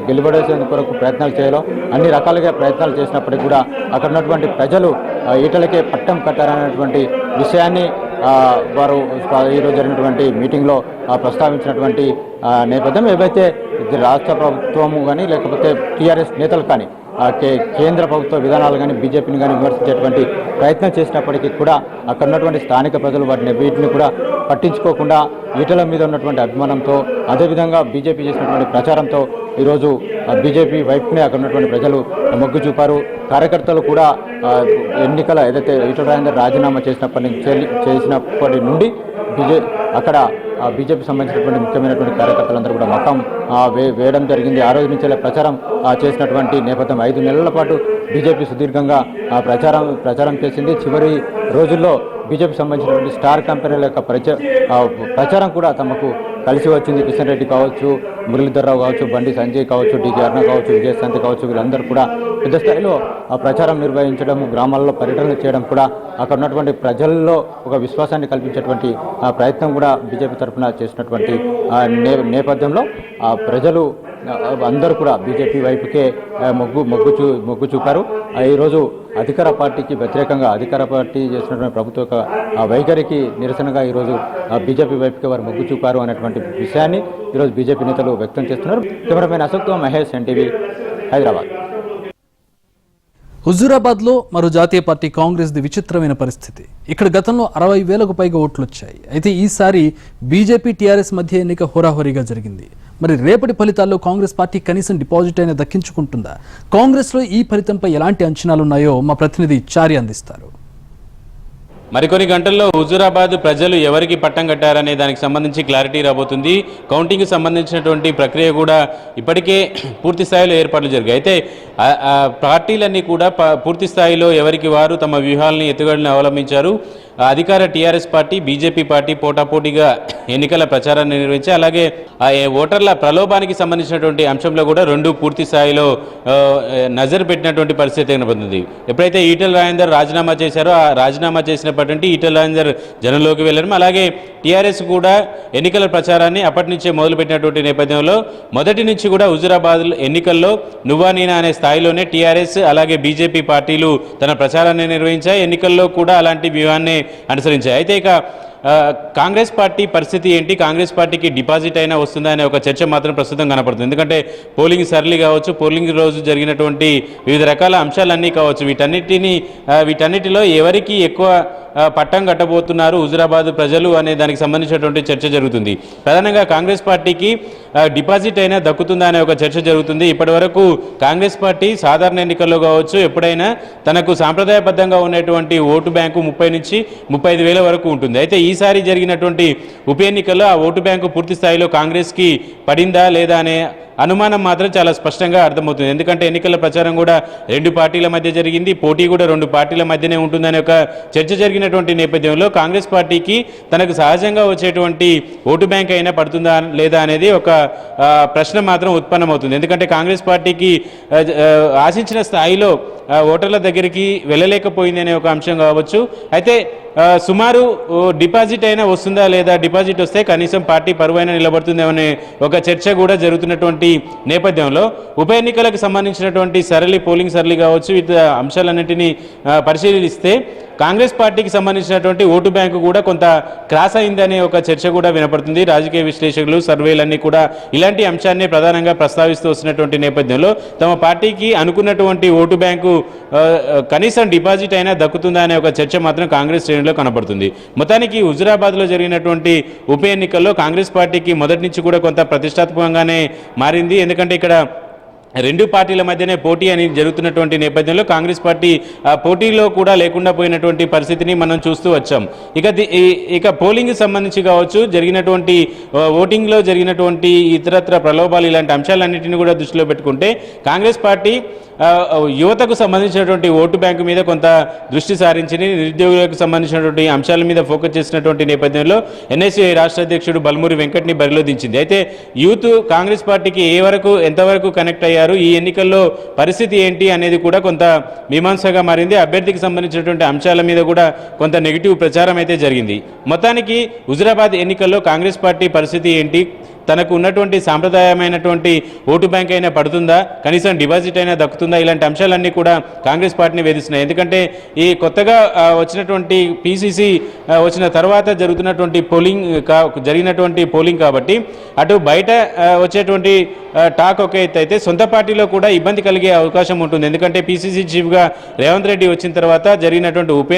గెలుపడేసేందుకు కొరకు ప్రయత్నాలు చేయాలో అన్ని రకాలుగా ప్రయత్నాలు చేసినప్పటికీ కూడా అక్కడ ఉన్నటువంటి ప్రజలు ఈటలకే పట్టం కట్టారనేటువంటి విషయాన్ని వారు ఈరోజు జరిగినటువంటి మీటింగ్లో ప్రస్తావించినటువంటి నేపథ్యం ఏవైతే రాష్ట్ర ప్రభుత్వము కానీ లేకపోతే టీఆర్ఎస్ నేతలు కానీ కేంద్ర ప్రభుత్వ విధానాలు కానీ బీజేపీని కానీ విమర్శించేటువంటి ప్రయత్నం చేసినప్పటికీ కూడా అక్కడ ఉన్నటువంటి స్థానిక ప్రజలు వీటిని కూడా పట్టించుకోకుండా ఈటల మీద ఉన్నటువంటి అభిమానంతో అదేవిధంగా బీజేపీ చేసినటువంటి ప్రచారంతో ఈరోజు బీజేపీ వైపునే అక్కడ ఉన్నటువంటి ప్రజలు మొగ్గు చూపారు. కార్యకర్తలు కూడా ఏదైతే ఈటల రాజేందర్ రాజీనామా చేసినప్పటి నుండి అక్కడ బీజేపీ సంబంధించినటువంటి ముఖ్యమైనటువంటి కార్యకర్తలందరూ కూడా మకం వేయడం జరిగింది. ఆ రోజు నుంచే ప్రచారం చేసినటువంటి నేపథ్యం 5 నెలల పాటు బీజేపీ సుదీర్ఘంగా ప్రచారం చేసింది. చివరి రోజుల్లో బీజేపీ సంబంధించినటువంటి స్టార్ కంపెనీల యొక్క ప్రచారం కూడా తమకు కలిసి వచ్చింది. కిషన్ రెడ్డి కావచ్చు, మురళీధర్రావు కావచ్చు, బండి సంజయ్ కావచ్చు, డికే అరుణ కావచ్చు, విజయశాంతి కావచ్చు, వీళ్ళందరూ కూడా పెద్ద స్థాయిలో ప్రచారం నిర్వహించడం, గ్రామాల్లో పర్యటనలు చేయడం కూడా అక్కడ ఉన్నటువంటి ప్రజల్లో ఒక విశ్వాసాన్ని కల్పించేటువంటి ప్రయత్నం కూడా బీజేపీ తరఫున చేసినటువంటి నేపథ్యంలో ప్రజలు అందరూ కూడా బీజేపీ వైపుకే మొగ్గు చూపారు. ఈరోజు అధికార పార్టీకి వ్యతిరేకంగా అధికార పార్టీ చేసినటువంటి ప్రభుత్వ వైఖరికి నిరసనగా ఈరోజు బీజేపీ వైపుకే వారు మొగ్గు చూపారు అనేటువంటి విషయాన్ని ఈరోజు బీజేపీ నేతలు వ్యక్తం చేస్తున్నారు. కెమెరామెన్ అశోక్తో మహేష్, ఎన్టీవీ, హైదరాబాద్. హుజూరాబాద్లో మరో జాతీయ పార్టీ కాంగ్రెస్ది విచిత్రమైన పరిస్థితి. ఇక్కడ గతంలో 60,000కు పైగా ఓట్లు వచ్చాయి. అయితే ఈసారి బీజేపీ టీఆర్ఎస్ మధ్య ఎన్నిక హోరాహోరీగా జరిగింది. మరి రేపటి ఫలితాల్లో కాంగ్రెస్ పార్టీ కనీసం డిపాజిట్ అయినా దక్కించుకుంటుందా? కాంగ్రెస్లో ఈ ఫలితంపై ఎలాంటి అంచనాలున్నాయో మా ప్రతినిధి చారి అందిస్తారు. మరికొన్ని గంటల్లో హుజూరాబాద్ ప్రజలు ఎవరికి పట్టం కట్టారనే దానికి సంబంధించి క్లారిటీ రాబోతుంది. కౌంటింగ్ సంబంధించినటువంటి ప్రక్రియ కూడా ఇప్పటికే పూర్తి స్థాయిలో ఏర్పాట్లు జరిగాయి. అయితే పార్టీలన్నీ కూడా పూర్తి స్థాయిలో ఎవరికి వారు తమ వ్యూహాలని ఎత్తుగడలను అవలంబించారు. అధికార టీఆర్ఎస్ పార్టీ, బీజేపీ పార్టీ పోటాపోటీగా ఎన్నికల ప్రచారాన్ని నిర్వహించి అలాగే ఓటర్ల ప్రలోభానికి సంబంధించినటువంటి అంశంలో కూడా రెండు పూర్తి స్థాయిలో నజర్ పెట్టినటువంటి పరిస్థితి కనబడుతుంది. ఎప్పుడైతే ఈటెల రాజేందర్ రాజీనామా చేశారో ఆ రాజీనామా చేసినప్పటి ఈటెల రాజేందర్ జనంలోకి వెళ్ళడం, అలాగే టీఆర్ఎస్ కూడా ఎన్నికల ప్రచారాన్ని అప్పటి నుంచే మొదలుపెట్టినటువంటి నేపథ్యంలో మొదటి నుంచి కూడా హుజూరాబాద్ ఎన్నికల్లో నువ్వా నేనా అనే స్థాయిలోనే టీఆర్ఎస్ అలాగే బీజేపీ పార్టీలు తన ప్రచారాన్ని నిర్వహించాయి. ఎన్నికల్లో కూడా అలాంటి వ్యూహాన్ని అనుసరించాయి. అయితే ఇక కాంగ్రెస్ పార్టీ పరిస్థితి ఏంటి, కాంగ్రెస్ పార్టీకి డిపాజిట్ అయినా వస్తుందా అనే ఒక చర్చ మాత్రం ప్రస్తుతం కనపడుతుంది. ఎందుకంటే పోలింగ్ సరళి కావచ్చు, పోలింగ్ రోజు జరిగినటువంటి వివిధ రకాల అంశాలన్నీ కావచ్చు, వీటన్నిటిలో ఎవరికి ఎక్కువ పట్టం కట్టబోతున్నారు హుజూరాబాద్ ప్రజలు అనే దానికి సంబంధించినటువంటి చర్చ జరుగుతుంది. ప్రధానంగా కాంగ్రెస్ పార్టీకి డిపాజిట్ అయినా దక్కుతుందా అనే ఒక చర్చ జరుగుతుంది. ఇప్పటి వరకు కాంగ్రెస్ పార్టీ సాధారణ ఎన్నికల్లో కావచ్చు ఎప్పుడైనా తనకు సాంప్రదాయబద్ధంగా ఉన్నటువంటి ఓటు బ్యాంకు 30 నుంచి 35,000 వరకు ఉంటుంది. అయితే ఈసారి జరిగినటువంటి ఉప ఎన్నికల్లో ఆ ఓటు బ్యాంకు పూర్తి స్థాయిలో కాంగ్రెస్కి పడిందా లేదా అనే అనుమానం మాత్రం చాలా స్పష్టంగా అర్థమవుతుంది. ఎందుకంటే ఎన్నికల ప్రచారం కూడా రెండు పార్టీల మధ్య జరిగింది, పోటీ కూడా రెండు పార్టీల మధ్యనే ఉంటుందనే ఒక చర్చ జరిగినటువంటి నేపథ్యంలో కాంగ్రెస్ పార్టీకి తనకు సహజంగా వచ్చేటువంటి ఓటు బ్యాంక్ అయినా పడుతుందా లేదా అనేది ఒక ప్రశ్న మాత్రం ఉత్పన్నమవుతుంది. ఎందుకంటే కాంగ్రెస్ పార్టీకి ఆశించిన స్థాయిలో ఓటర్ల దగ్గరికి వెళ్ళలేకపోయింది అనే ఒక అంశం కావచ్చు. అయితే సుమారు డిపాజిట్ అయినా వస్తుందా లేదా, డిపాజిట్ వస్తే కనీసం పార్టీ పరువైనా నిలబడుతుందేమనే ఒక చర్చ కూడా జరుగుతున్నటువంటి నేపథ్యంలో ఉప ఎన్నికలకు సంబంధించినటువంటి పోలింగ్ సరళి కావచ్చు ఇతర అంశాలన్నింటినీ పరిశీలిస్తే కాంగ్రెస్ పార్టీకి సంబంధించినటువంటి ఓటు బ్యాంకు కూడా కొంత క్రాస్ అయిందనే ఒక చర్చ కూడా వినపడుతుంది. రాజకీయ విశ్లేషకులు, సర్వేలన్నీ కూడా ఇలాంటి అంశాన్ని ప్రధానంగా ప్రస్తావిస్తూ వస్తున్నటువంటి నేపథ్యంలో తమ పార్టీకి అనుకున్నటువంటి ఓటు బ్యాంకు కనీసం డిపాజిట్ అయినా దక్కుతుందా అనే ఒక చర్చ మాత్రం కాంగ్రెస్ శ్రేణిలో కనబడుతుంది. మొత్తానికి హుజూరాబాద్లో జరిగినటువంటి ఉప ఎన్నికల్లో కాంగ్రెస్ పార్టీకి మొదటి నుంచి కూడా కొంత ప్రతిష్టాత్మకంగానే మారింది. ఎందుకంటే ఇక్కడ రెండు పార్టీల మధ్యనే పోటీ అని జరుగుతున్నటువంటి నేపథ్యంలో కాంగ్రెస్ పార్టీ పోటీలో కూడా లేకుండా పోయినటువంటి పరిస్థితిని మనం చూస్తూ వచ్చాం. ఇక పోలింగ్ సంబంధించి కావచ్చు, జరిగినటువంటి ఓటింగ్లో జరిగినటువంటి ఇతరత్ర ప్రలోభాలు ఇలాంటి అంశాలన్నింటినీ కూడా దృష్టిలో పెట్టుకుంటే కాంగ్రెస్ పార్టీ యువతకు సంబంధించినటువంటి ఓటు బ్యాంకు మీద కొంత దృష్టి సారించింది. నిరుద్యోగులకు సంబంధించినటువంటి అంశాల మీద ఫోకస్ చేసినటువంటి నేపథ్యంలో ఎన్ఎస్యూఐ రాష్ట్ర అధ్యక్షుడు బల్మూరి వెంకట్ని బరిలో దించింది. అయితే యూత్ కాంగ్రెస్ పార్టీకి ఎంతవరకు కనెక్ట్ అయ్యారు, ఈ ఎన్నికల్లో పరిస్థితి ఏంటి అనేది కూడా కొంత మీమాంసగా మారింది. అభ్యర్థికి సంబంధించినటువంటి అంశాల మీద కూడా కొంత నెగిటివ్ ప్రచారం అయితే జరిగింది. మొత్తానికి హుజూరాబాద్ ఎన్నికల్లో కాంగ్రెస్ పార్టీ పరిస్థితి ఏంటి, తనకు ఉన్నటువంటి సాంప్రదాయమైనటువంటి ఓటు బ్యాంక్ అయినా పడుతుందా, కనీసం డిపాజిట్ అయినా దక్కుతుందా, ఇలాంటి అంశాలన్నీ కూడా కాంగ్రెస్ పార్టీని వేధిస్తున్నాయి. ఎందుకంటే ఈ కొత్తగా వచ్చినటువంటి పీసీసీ వచ్చిన తర్వాత జరిగినటువంటి పోలింగ్ కాబట్టి అటు బయట వచ్చేటువంటి టాక్ ఒక ఎత్తు అయితే సొంత పార్టీలో కూడా ఇబ్బంది కలిగే అవకాశం ఉంటుంది. ఎందుకంటే పీసీసీ చీఫ్గా రేవంత్ రెడ్డి వచ్చిన తర్వాత జరిగినటువంటి ఉప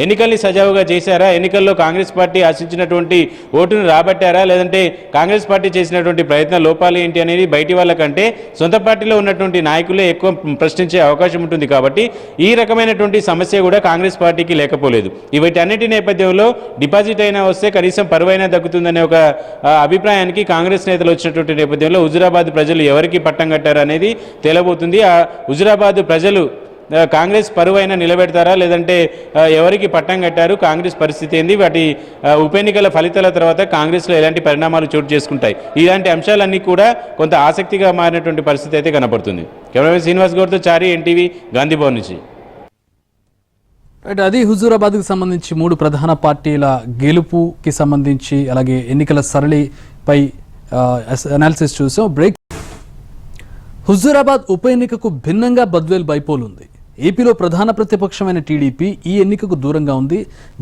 ఎన్నికల్ని సజావుగా చేశారా, ఎన్నికల్లో కాంగ్రెస్ పార్టీ ఆశించినటువంటి ఓటును రాబట్టారా, లేదంటే కాంగ్రెస్ కాంగ్రెస్ పార్టీ చేసినటువంటి ప్రయత్న లోపాలు ఏంటి అనేది బయటి వాళ్ళకంటే సొంత పార్టీలో ఉన్నటువంటి నాయకులే ఎక్కువ ప్రశ్నించే అవకాశం ఉంటుంది. కాబట్టి ఈ రకమైనటువంటి సమస్య కూడా కాంగ్రెస్ పార్టీకి లేకపోలేదు. వీటన్నిటి నేపథ్యంలో డిపాజిట్ అయినా వస్తే కనీసం పరువైనా దక్కుతుందనే ఒక అభిప్రాయానికి కాంగ్రెస్ నేతలు వచ్చినటువంటి నేపథ్యంలో హుజూరాబాద్ ప్రజలు ఎవరికి పట్టం కట్టారు అనేది తేలబోతుంది. ఆ హుజూరాబాద్ ప్రజలు కాంగ్రెస్ పరువైనా నిలబెడతారా, లేదంటే ఎవరికి పట్టం కట్టారు, కాంగ్రెస్ పరిస్థితి ఏంది, వాటి ఉప ఎన్నికల ఫలితాల తర్వాత కాంగ్రెస్లో ఎలాంటి పరిణామాలు చోటు చేసుకుంటాయి, ఇలాంటి అంశాలన్నీ కూడా కొంత ఆసక్తిగా మారినటువంటి పరిస్థితి అయితే కనపడుతుంది. కెమెరామెన్ శ్రీనివాస్ గౌడ్తో చారి, ఎన్టీవీ, గాంధీభవన్ నుంచి. అది హుజూరాబాద్కు సంబంధించి 3 ప్రధాన పార్టీల గెలుపుకి సంబంధించి అలాగే ఎన్నికల సరళిపై అనాలిసిస్ చూసాం. బ్రేక్. హుజూరాబాద్ ఉప ఎన్నికకు భిన్నంగా బద్వేల్ బైపోల్ ఉంది. ఏపీలో ప్రధాన ప్రతిపక్షమైన టీడీపీ ఈ ఎన్నికకు దూరంగా ఉంది.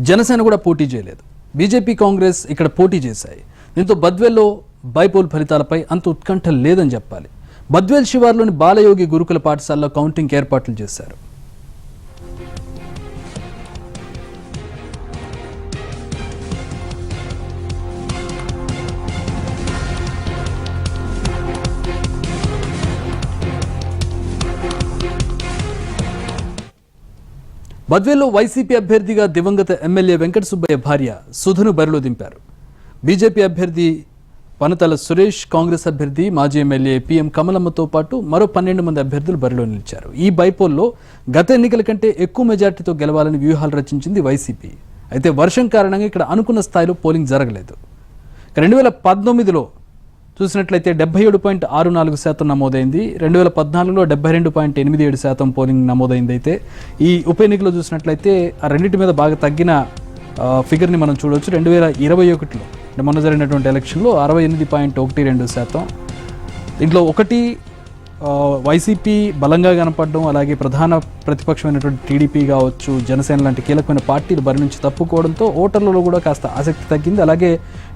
జనసేన కూడా పోటీ చేయలేదు. బీజేపీ, కాంగ్రెస్ ఇక్కడ పోటీ చేశాయి. దీంతో బద్వేల్లో బైపోల్ ఫలితాలపై అంత ఉత్కంఠ లేదని చెప్పాలి. బద్వేల్ శివార్లోని బాలయోగి గురుకుల పాఠశాలలో కౌంటింగ్ ఏర్పాట్లు చేశారు. బద్వేల్లో వైసీపీ అభ్యర్థిగా దివంగత ఎమ్మెల్యే వెంకట సుబ్బయ్య భార్య సుధను బరిలో దింపారు. బీజేపీ అభ్యర్థి పనతల సురేష్, కాంగ్రెస్ అభ్యర్థి మాజీ ఎమ్మెల్యే పిఎం కమలమ్మతో పాటు మరో 12 మంది అభ్యర్థులు బరిలో నిలిచారు. ఈ బైపోల్లో గత ఎన్నికల కంటే ఎక్కువ మెజార్టీతో గెలవాలని వ్యూహాలు రచించింది వైసీపీ. అయితే వర్షం కారణంగా ఇక్కడ అనుకున్న స్థాయిలో పోలింగ్ జరగలేదు. 2019లో చూసినట్లయితే 77.64% నమోదైంది. 2014లో 72.87% పోలింగ్ నమోదైంది. అయితే ఈ ఉప ఎన్నికలో చూసినట్లయితే ఆ రెండింటి మీద బాగా తగ్గిన ఫిగర్ని మనం చూడవచ్చు. 2021లో మొన్న జరిగినటువంటి ఎలక్షన్లో 68.12%. దీంట్లో ఒకటి వైసీపీ బలంగా కనపడడం, అలాగే ప్రధాన ప్రతిపక్షమైనటువంటి టీడీపీ కావచ్చు, జనసేన లాంటి కీలకమైన పార్టీలు బరి నుంచి తప్పుకోవడంతో ఓటర్లలో కూడా కాస్త ఆసక్తి తగ్గింది. అలాగే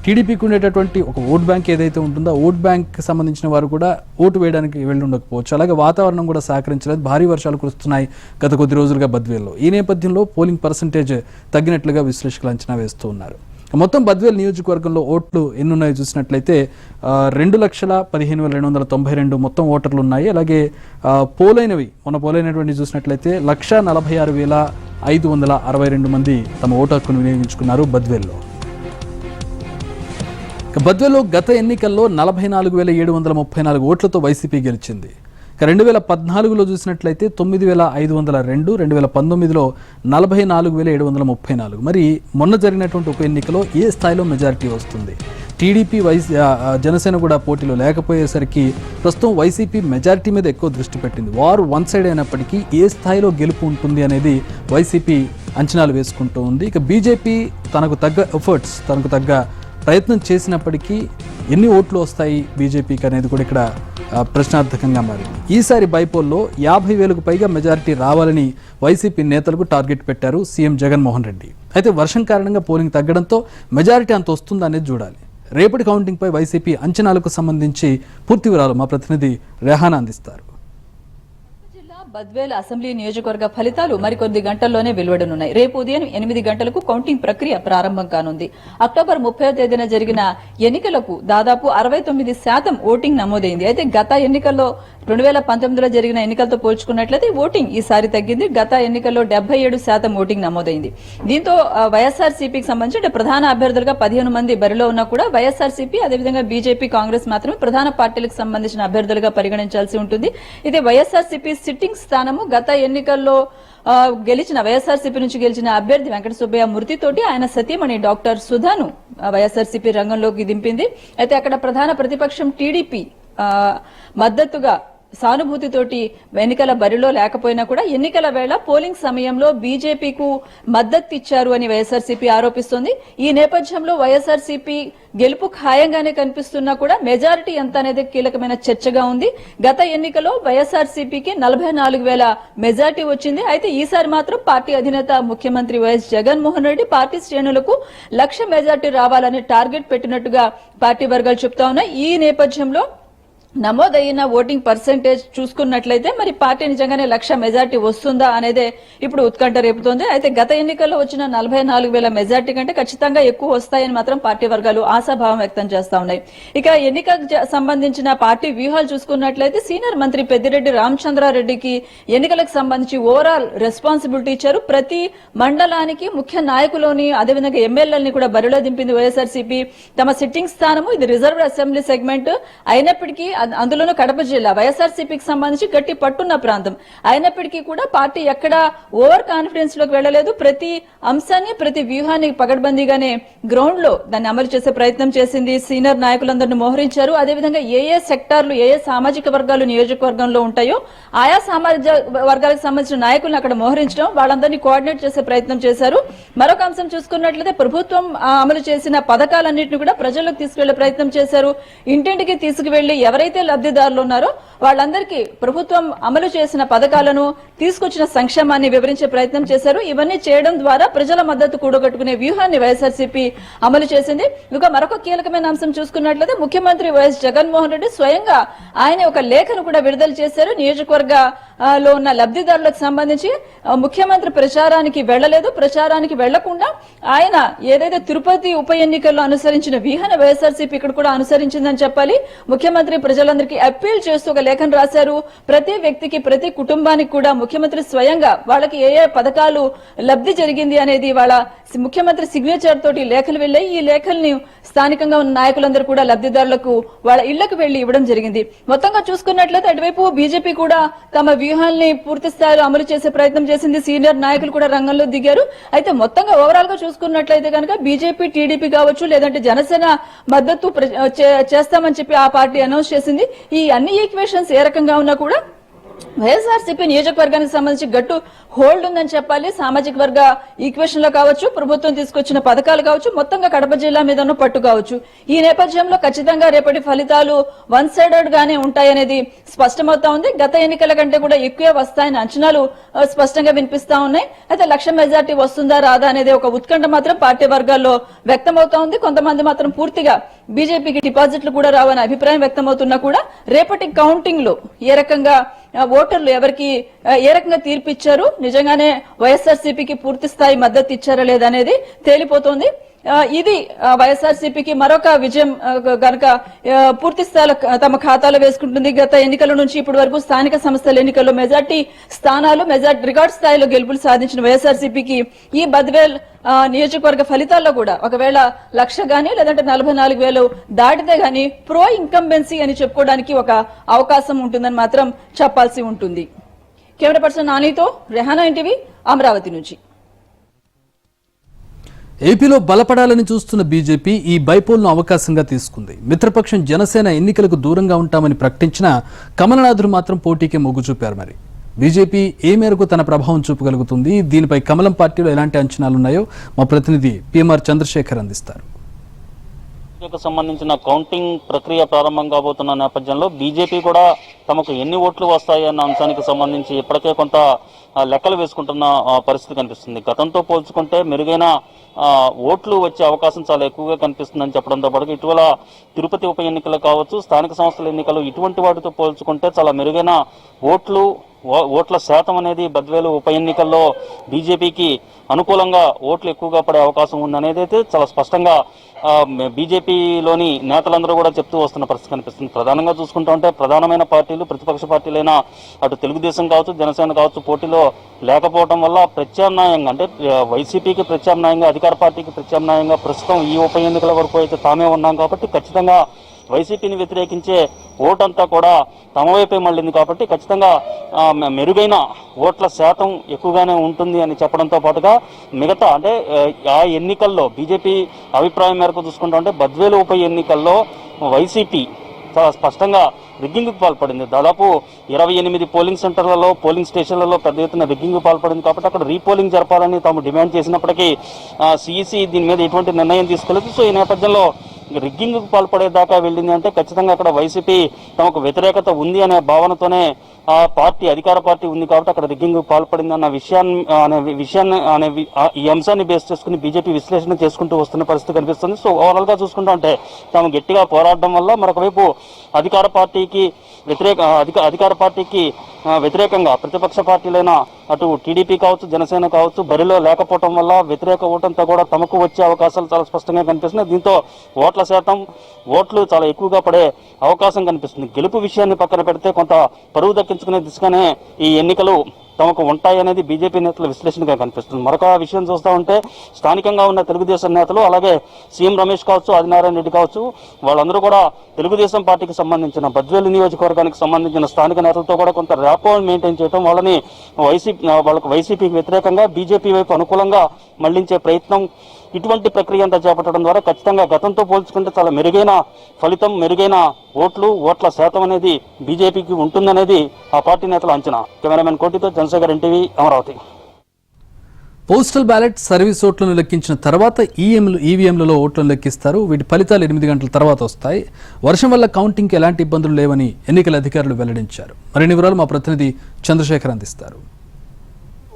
టీడీపీకి ఉండేటటువంటి ఒక ఓట్ బ్యాంక్ ఏదైతే ఉంటుందో ఓట్ బ్యాంక్ సంబంధించిన వారు కూడా ఓటు వేయడానికి వెళ్ళి ఉండకపోవచ్చు. అలాగే వాతావరణం కూడా సహకరించలేదు. భారీ వర్షాలు కురుస్తున్నాయి గత కొద్ది రోజులుగా బద్వేల్లో. ఈ నేపథ్యంలో పోలింగ్ పర్సంటేజ్ తగ్గినట్లుగా విశ్లేషకులు అంచనా వేస్తూ ఉన్నారు. మొత్తం బద్వేల్ నియోజకవర్గంలో ఓట్లు ఎన్నున్నాయో చూసినట్లయితే 2,15,292 మొత్తం ఓటర్లు ఉన్నాయి. అలాగే పోలైనవి మొన్న పోలైనటువంటి చూసినట్లయితే 1,46,562 మంది తమ ఓటు హక్కును వినియోగించుకున్నారు బద్వేల్లో. బద్వేల్లో గత ఎన్నికల్లో 44,734 ఓట్లతో వైసీపీ గెలిచింది. 2014లో చూసినట్లయితే 9,502, 2019లో 44,734. మరి మొన్న జరిగినటువంటి ఉప ఎన్నికలో ఏ స్థాయిలో మెజారిటీ వస్తుంది? టీడీపీ, జనసేన కూడా పోటీలో లేకపోయేసరికి ప్రస్తుతం వైసీపీ మెజారిటీ మీద ఎక్కువ దృష్టి పెట్టింది. వారు వన్ సైడ్ అయినప్పటికీ ఏ స్థాయిలో గెలుపు ఉంటుంది అనేది వైసీపీ అంచనాలు వేసుకుంటూ ఉంది. ఇక బీజేపీ తనకు తగ్గ ఎఫర్ట్స్, తనకు తగ్గ ప్రయత్నం చేసినప్పటికీ ఎన్ని ఓట్లు వస్తాయి బీజేపీకి అనేది కూడా ఇక్కడ ప్రశ్నార్థకంగా మారింది. ఈసారి బైపోల్లో 50,000కు పైగా మెజారిటీ రావాలని వైసీపీ నేతలకు టార్గెట్ పెట్టారు సీఎం జగన్మోహన్ రెడ్డి. అయితే వర్షం కారణంగా పోలింగ్ తగ్గడంతో మెజారిటీ అంత వస్తుందా అనేది చూడాలి. రేపటి కౌంటింగ్పై వైసీపీ అంచనాలకు సంబంధించి పూర్తి వివరాలు మా ప్రతినిధి రెహానా అందిస్తారు. బద్వేల్ అసెంబ్లీ నియోజకవర్గ ఫలితాలు మరికొద్ది గంటల్లోనే వెలువడనున్నాయి. రేపు ఉదయం 8 గంటలకు కౌంటింగ్ ప్రక్రియ ప్రారంభం కానుంది. అక్టోబర్ 30వ తేదీన జరిగిన ఎన్నికలకు దాదాపు 69% ఓటింగ్ నమోదైంది. అయితే గత ఎన్నికల్లో 2019లో జరిగిన ఎన్నికలతో పోల్చుకున్నట్లయితే ఓటింగ్ ఈసారి తగ్గింది. గత ఎన్నికల్లో 77% ఓటింగ్ నమోదైంది. దీంతో వైఎస్ఆర్సీపీకి సంబంధించి ప్రధాన అభ్యర్థులుగా 15 మంది బరిలో ఉన్నా కూడా వైఎస్ఆర్సీపీ, అదేవిధంగా బీజేపీ, కాంగ్రెస్ మాత్రమే ప్రధాన పార్టీలకు సంబంధించిన అభ్యర్థులుగా పరిగణించాల్సి ఉంటుంది. ఇది వైఎస్ఆర్సీపీ సిట్టింగ్ స్థానము. గత ఎన్నికల్లో గెలిచిన వైఎస్ఆర్సీపీ నుంచి గెలిచిన అభ్యర్థి వెంకట సుబ్బయ్య మృతితోటి ఆయన సతీమణి డాక్టర్ సుధాను వైఎస్ఆర్సీపీ రంగంలోకి దింపింది. అయితే అక్కడ ప్రధాన ప్రతిపక్షం టీడీపీ మద్దతుగా సానుభూతితోటి ఎన్నికల బరిలో లేకపోయినా కూడా ఎన్నికల వేళ పోలింగ్ సమయంలో బీజేపీకు మద్దతు ఇచ్చారు అని వైఎస్ఆర్సీపీ ఆరోపిస్తోంది. ఈ నేపథ్యంలో వైఎస్ఆర్సీపీ గెలుపు ఖాయంగానే కనిపిస్తున్నా కూడా మెజారిటీ ఎంత అనేది కీలకమైన చర్చగా ఉంది. గత ఎన్నికలో వైఎస్ఆర్సీపీకి 44,000 మెజారిటీ వచ్చింది. అయితే ఈసారి మాత్రం పార్టీ అధినేత ముఖ్యమంత్రి వైఎస్ జగన్మోహన్ రెడ్డి పార్టీ శ్రేణులకు 1,00,000 మెజారిటీ రావాలని టార్గెట్ పెట్టినట్టుగా పార్టీ వర్గాలు చెప్తా ఉన్నాయి. ఈ నేపథ్యంలో నమోదైన ఓటింగ్ పర్సెంటేజ్ చూసుకున్నట్లయితే మరి పార్టీ నిజంగానే 1,00,000 మెజార్టీ వస్తుందా అనేదే ఇప్పుడు ఉత్కంఠ రేపుతోంది. అయితే గత ఎన్నికల్లో వచ్చిన 44,000 మెజార్టీ కంటే ఖచ్చితంగా ఎక్కువ వస్తాయని మాత్రం పార్టీ వర్గాలు ఆశాభావం వ్యక్తం చేస్తా ఉన్నాయి. ఇక ఎన్నికకు సంబంధించిన పార్టీ వ్యూహాలు చూసుకున్నట్లయితే సీనియర్ మంత్రి పెద్దిరెడ్డి రామచంద్రారెడ్డికి ఎన్నికలకు సంబంధించి ఓవరాల్ రెస్పాన్సిబిలిటీ ఇచ్చారు. ప్రతి మండలానికి ముఖ్య నాయకులని అదేవిధంగా ఎమ్మెల్యేలని కూడా బరిలో దింపింది వైఎస్ఆర్సీపీ. తమ సిట్టింగ్ స్థానము ఇది రిజర్వ్డ్ అసెంబ్లీ సెగ్మెంట్ అయినప్పటికీ అందులోనూ కడప జిల్లా వైఎస్ఆర్సీపీకి సంబంధించి గట్టి పట్టున్న ప్రాంతం అయినప్పటికీ కూడా పార్టీ ఎక్కడ ఓవర్ కాన్ఫిడెన్స్ లోకి వెళ్లలేదు. ప్రతి అంశాన్ని ప్రతి వ్యూహాన్ని పకడ్బందీగానే గ్రౌండ్ లో దాన్ని అమలు చేసే ప్రయత్నం చేసింది. సీనియర్ నాయకులందరినీ మోహరించారు. అదేవిధంగా ఏ సెక్టార్లు ఏ సామాజిక వర్గాలు నియోజకవర్గంలో ఉంటాయో ఆయా సామాజిక వర్గాలకు సంబంధించిన నాయకులను అక్కడ మోహరించడం వాళ్ళందరినీ కోఆర్డినేట్ చేసే ప్రయత్నం చేశారు. మరొక అంశం చూసుకున్నట్లయితే ప్రభుత్వం అమలు చేసిన పథకాలన్నింటినీ కూడా ప్రజలకు తీసుకువెళ్లే ప్రయత్నం చేశారు. ఇంటింటికి తీసుకువెళ్లి ఎవరైతే లబ్ధిదారులు ఉన్నారో వాళ్ళందరికీ ప్రభుత్వం అమలు చేసిన పథకాలను తీసుకొచ్చిన సంక్షేమాన్ని వివరించే ప్రయత్నం చేశారు. ఇవన్నీ చేయడం ద్వారా ప్రజల మద్దతు కూడగట్టుకునే వ్యూహాన్ని వైఎస్ఆర్సీపీ అమలు చేసింది. ఇక మరొక కీలకమైన అంశం చూసుకున్నట్లయితే ముఖ్యమంత్రి వైఎస్ జగన్మోహన్ రెడ్డి స్వయంగా ఆయన ఒక లేఖను కూడా విడుదల చేశారు. నియోజకవర్గంలో ఉన్న లబ్ధిదారులకు సంబంధించి ముఖ్యమంత్రి ప్రచారానికి వెళ్లలేదు. ప్రచారానికి వెళ్లకుండా ఆయన ఏదైతే తిరుపతి ఉప ఎన్నికల్లో అనుసరించిన వ్యూహాన్ని వైఎస్ఆర్సీపీ ఇక్కడ కూడా అనుసరించిందని చెప్పాలి. ముఖ్యమంత్రి ప్రజలందరికీ అప్పీల్ చేస్తూ ఒక లేఖను రాశారు. ప్రతి వ్యక్తికి ప్రతి కుటుంబానికి కూడా ముఖ్యమంత్రి స్వయంగా వాళ్ళకి ఏ పథకాలు లబ్ధి జరిగింది అనేది వాళ్ళ ముఖ్యమంత్రి సిగ్నేచర్ తోటి లేఖలు వెళ్ళాయి. ఈ లేఖల్ని స్థానికంగా ఉన్న నాయకులందరూ కూడా లబ్ధిదారులకు వాళ్ళ ఇళ్లకు వెళ్లి ఇవ్వడం జరిగింది. మొత్తంగా చూసుకున్నట్లయితే అటువైపు బీజేపీ కూడా తమ వ్యూహాల్ని పూర్తి స్థాయిలో అమలు చేసే ప్రయత్నం చేసింది. సీనియర్ నాయకులు కూడా రంగంలో దిగారు. అయితే మొత్తంగా ఓవరాల్ గా చూసుకున్నట్లయితే కనుక బీజేపీ టీడీపీ కావచ్చు లేదంటే జనసేన మద్దతు చేస్తామని చెప్పి ఆ పార్టీ అనౌన్స్ చేసింది. ఈ అన్ని ఈక్వేషన్స్ ఏ రకంగా ఉన్నా కూడా వైఎస్ఆర్సీపీ నియోజకవర్గానికి సంబంధించి గట్టు హోల్డ్ ఉందని చెప్పాలి. సామాజిక వర్గ ఈక్వేషన్ లో కావచ్చు, ప్రభుత్వం తీసుకొచ్చిన పథకాలు కావచ్చు, మొత్తంగా కడప జిల్లా మీద పట్టు కావచ్చు. ఈ నేపథ్యంలో ఖచ్చితంగా రేపటి ఫలితాలు వన్ సైడెడ్ గానే ఉంటాయనేది స్పష్టమవుతా ఉంది. గత ఎన్నికల కంటే కూడా ఎక్కువే వస్తాయని అంచనాలు స్పష్టంగా వినిపిస్తా ఉన్నాయి. అయితే 1,00,000 మెజార్టీ వస్తుందా రాదా అనేది ఒక ఉత్కంఠ మాత్రం పార్టీ వర్గాల్లో వ్యక్తమవుతా ఉంది. కొంతమంది మాత్రం పూర్తిగా బీజేపీకి డిపాజిట్లు కూడా రావని అభిప్రాయం వ్యక్తమవుతున్నా కూడా రేపటి కౌంటింగ్ లో ఏ రకంగా ఓటర్లు ఎవరికి ఏ రకంగా తీర్పిచ్చారు, నిజంగానే వైఎస్ఆర్సీపీకి పూర్తి స్థాయి మద్దతు ఇచ్చారా లేదనేది తేలిపోతోంది. ఇది వైఎస్ఆర్సీపీకి మరొక విజయం గనక పూర్తి స్థాయిలో తమ ఖాతాలో వేసుకుంటుంది. గత ఎన్నికల నుంచి ఇప్పటి వరకు స్థానిక సంస్థల ఎన్నికల్లో మెజార్టీ స్థానాలు రికార్డు స్థాయిలో గెలుపులు సాధించిన వైఎస్ఆర్సీపీకి ఈ బద్వేల్ నియోజకవర్గ ఫలితాల్లో కూడా ఒకవేళ 1,00,000 గానీ లేదంటే 44,000 దాటితే గానీ ప్రో ఇన్కంబెన్సీ అని చెప్పుకోవడానికి ఒక అవకాశం ఉంటుందని మాత్రం చెప్పాల్సి ఉంటుంది. కెమెరా పర్సన్ నానితో రెహానా ఎన్టీవీ అమరావతి నుంచి. ఏపీలో బలపడాలని చూస్తున్న బీజేపీ ఈ బైపోల్ను అవకాశంగా తీసుకుంది. మిత్రపక్షం జనసేన ఎన్నికలకు దూరంగా ఉంటామని ప్రకటించిన కమలనాథులు మాత్రం పోటీకి మొగ్గు చూపారు. మరి బీజేపీ ఏ మేరకు తన ప్రభావం చూపగలుగుతుంది, దీనిపై కమలం పార్టీలో ఎలాంటి అంచనాలున్నాయో మా ప్రతినిధి పిఎంఆర్ చంద్రశేఖర్ అందిస్తారు. సంబంధించిన కౌంటింగ్ ప్రక్రియ ప్రారంభం కాబోతున్న నేపథ్యంలో బీజేపీ కూడా తమకు ఎన్ని ఓట్లు వస్తాయి అన్న అంశానికి సంబంధించి ఇప్పటికే కొంత లెక్కలు వేసుకుంటున్న పరిస్థితి కనిపిస్తుంది. గతంతో పోల్చుకుంటే మెరుగైన ఓట్లు వచ్చే అవకాశం చాలా ఎక్కువగా కనిపిస్తుందని చెప్పడంతో పాటు ఇటీవల తిరుపతి ఉప ఎన్నికలు కావచ్చు, స్థానిక సంస్థల ఎన్నికలు ఇటువంటి వాటితో పోల్చుకుంటే చాలా మెరుగైన ఓట్ల శాతం అనేది బద్వేలు ఉప ఎన్నికల్లో బీజేపీకి అనుకూలంగా ఓట్లు ఎక్కువగా పడే అవకాశం ఉందనేది అయితే చాలా స్పష్టంగా బీజేపీలోని నేతలందరూ కూడా చెప్తూ వస్తున్న పరిస్థితి కనిపిస్తుంది. ప్రధానంగా చూసుకుంటూ ఉంటే ప్రధానమైన పార్టీలు ప్రతిపక్ష పార్టీలైన అటు తెలుగుదేశం కావచ్చు, జనసేన కావచ్చు పోటీలో లేకపోవడం వల్ల ప్రత్యామ్నాయంగా అంటే వైసీపీకి ప్రత్యామ్నాయంగా అధికార పార్టీకి ప్రత్యామ్నాయంగా ప్రస్తుతం ఈ ఉప ఎన్నికల వరకు అయితే తామే ఉన్నాం కాబట్టి ఖచ్చితంగా వైసీపీని వ్యతిరేకించే ఓటంతా కూడా తమ వైపే మళ్ళింది కాబట్టి ఖచ్చితంగా మెరుగైన ఓట్ల శాతం ఎక్కువగానే ఉంటుంది అని చెప్పడంతో పాటుగా మిగతా అంటే ఆ ఎన్నికల్లో బీజేపీ అభిప్రాయం మేరకు చూసుకుంటా బద్వేలు ఉప ఎన్నికల్లో వైసీపీ చాలా స్పష్టంగా రిగ్గింగ్కి పాల్పడింది. దాదాపు 28 పోలింగ్ సెంటర్లలో పోలింగ్ స్టేషన్లలో పెద్ద ఎత్తున రిగ్గింగ్కి పాల్పడింది కాబట్టి అక్కడ రీపోలింగ్ జరపాలని తాము డిమాండ్ చేసినప్పటికీ సిఈసి దీని మీద ఎటువంటి నిర్ణయం తీసుకోలేదు. సో ఈ నేపథ్యంలో రిగ్గింగ్కు పాల్పడేదాకా వెళ్ళింది అంటే ఖచ్చితంగా అక్కడ వైసీపీ తమకు వ్యతిరేకత ఉంది అనే భావనతోనే ఆ పార్టీ అధికార పార్టీ ఉంది కాబట్టి అక్కడ రిగ్గింగ్కు పాల్పడింది అన్న ఈ అంశాన్ని బేస్ చేసుకుని బీజేపీ విశ్లేషణ చేసుకుంటూ వస్తున్న పరిస్థితి కనిపిస్తుంది. సో ఓవరాల్ గా చూసుకుంటా అంటే తాము గట్టిగా పోరాడడం వల్ల మరొక వైపు అధికార పార్టీకి వ్యతిరేకంగా ప్రతిపక్ష పార్టీలైన అటు టీడీపీ కావచ్చు, జనసేన కావచ్చు బరిలో లేకపోవడం వల్ల వ్యతిరేక ఓటంతా కూడా తమకు వచ్చే అవకాశాలు చాలా స్పష్టంగా కనిపిస్తున్నాయి. దీంతో ఓట్ల శాతం ఓట్లు చాలా ఎక్కువగా పడే అవకాశం కనిపిస్తుంది. గెలుపు విషయాన్ని పక్కన పెడితే కొంత పరువు దక్కించుకునే దిశగానే ఈ ఎన్నికలు తమకు ఉంటాయనేది బీజేపీ నేతల విశ్లేషణగా కనిపిస్తుంది. మరొక విషయం చూస్తూ ఉంటే స్థానికంగా ఉన్న తెలుగుదేశం నేతలు అలాగే సీఎం రమేష్ కావచ్చు, ఆదినారాయణ రెడ్డి కావచ్చు వాళ్ళందరూ కూడా తెలుగుదేశం పార్టీకి సంబంధించిన బద్వేలు నియోజకవర్గానికి సంబంధించిన స్థానిక నేతలతో కూడా కొంత ర్యాపో మెయింటైన్ చేయడం వాళ్ళకు వైసీపీకి వ్యతిరేకంగా బీజేపీ వైపు అనుకూలంగా మళ్లించే ప్రయత్నం ఇటువంటి ప్రక్రియ అంతా చేపట్టడం ద్వారా ఖచ్చితంగా గతంతో పోల్చుకుంటే చాలా మెరుగైన ఫలితం, మెరుగైన ఓట్ల శాతం అనేది బీజేపీకి ఉంటుందనేది ఆ పార్టీ నేతల అంచనా. కెమెరామెన్ కోటితో Chandrasekhar, NTV, Amaravati. Postal ballot service ఓట్లను లెక్కించిన తర్వాత ఈవీఎంలలో ఓట్లను లెక్కిస్తారు. వీటి ఫలితాలు 8 గంటల తర్వాత వస్తాయి. వర్షం వల్ల కౌంటింగ్కి ఎలాంటి ఇబ్బందులు లేవని ఎన్నికల అధికారులు వెల్లడించారు. మరిన్ని వివరాలు మా ప్రతినిధి చంద్రశేఖర్ అందిస్తారు.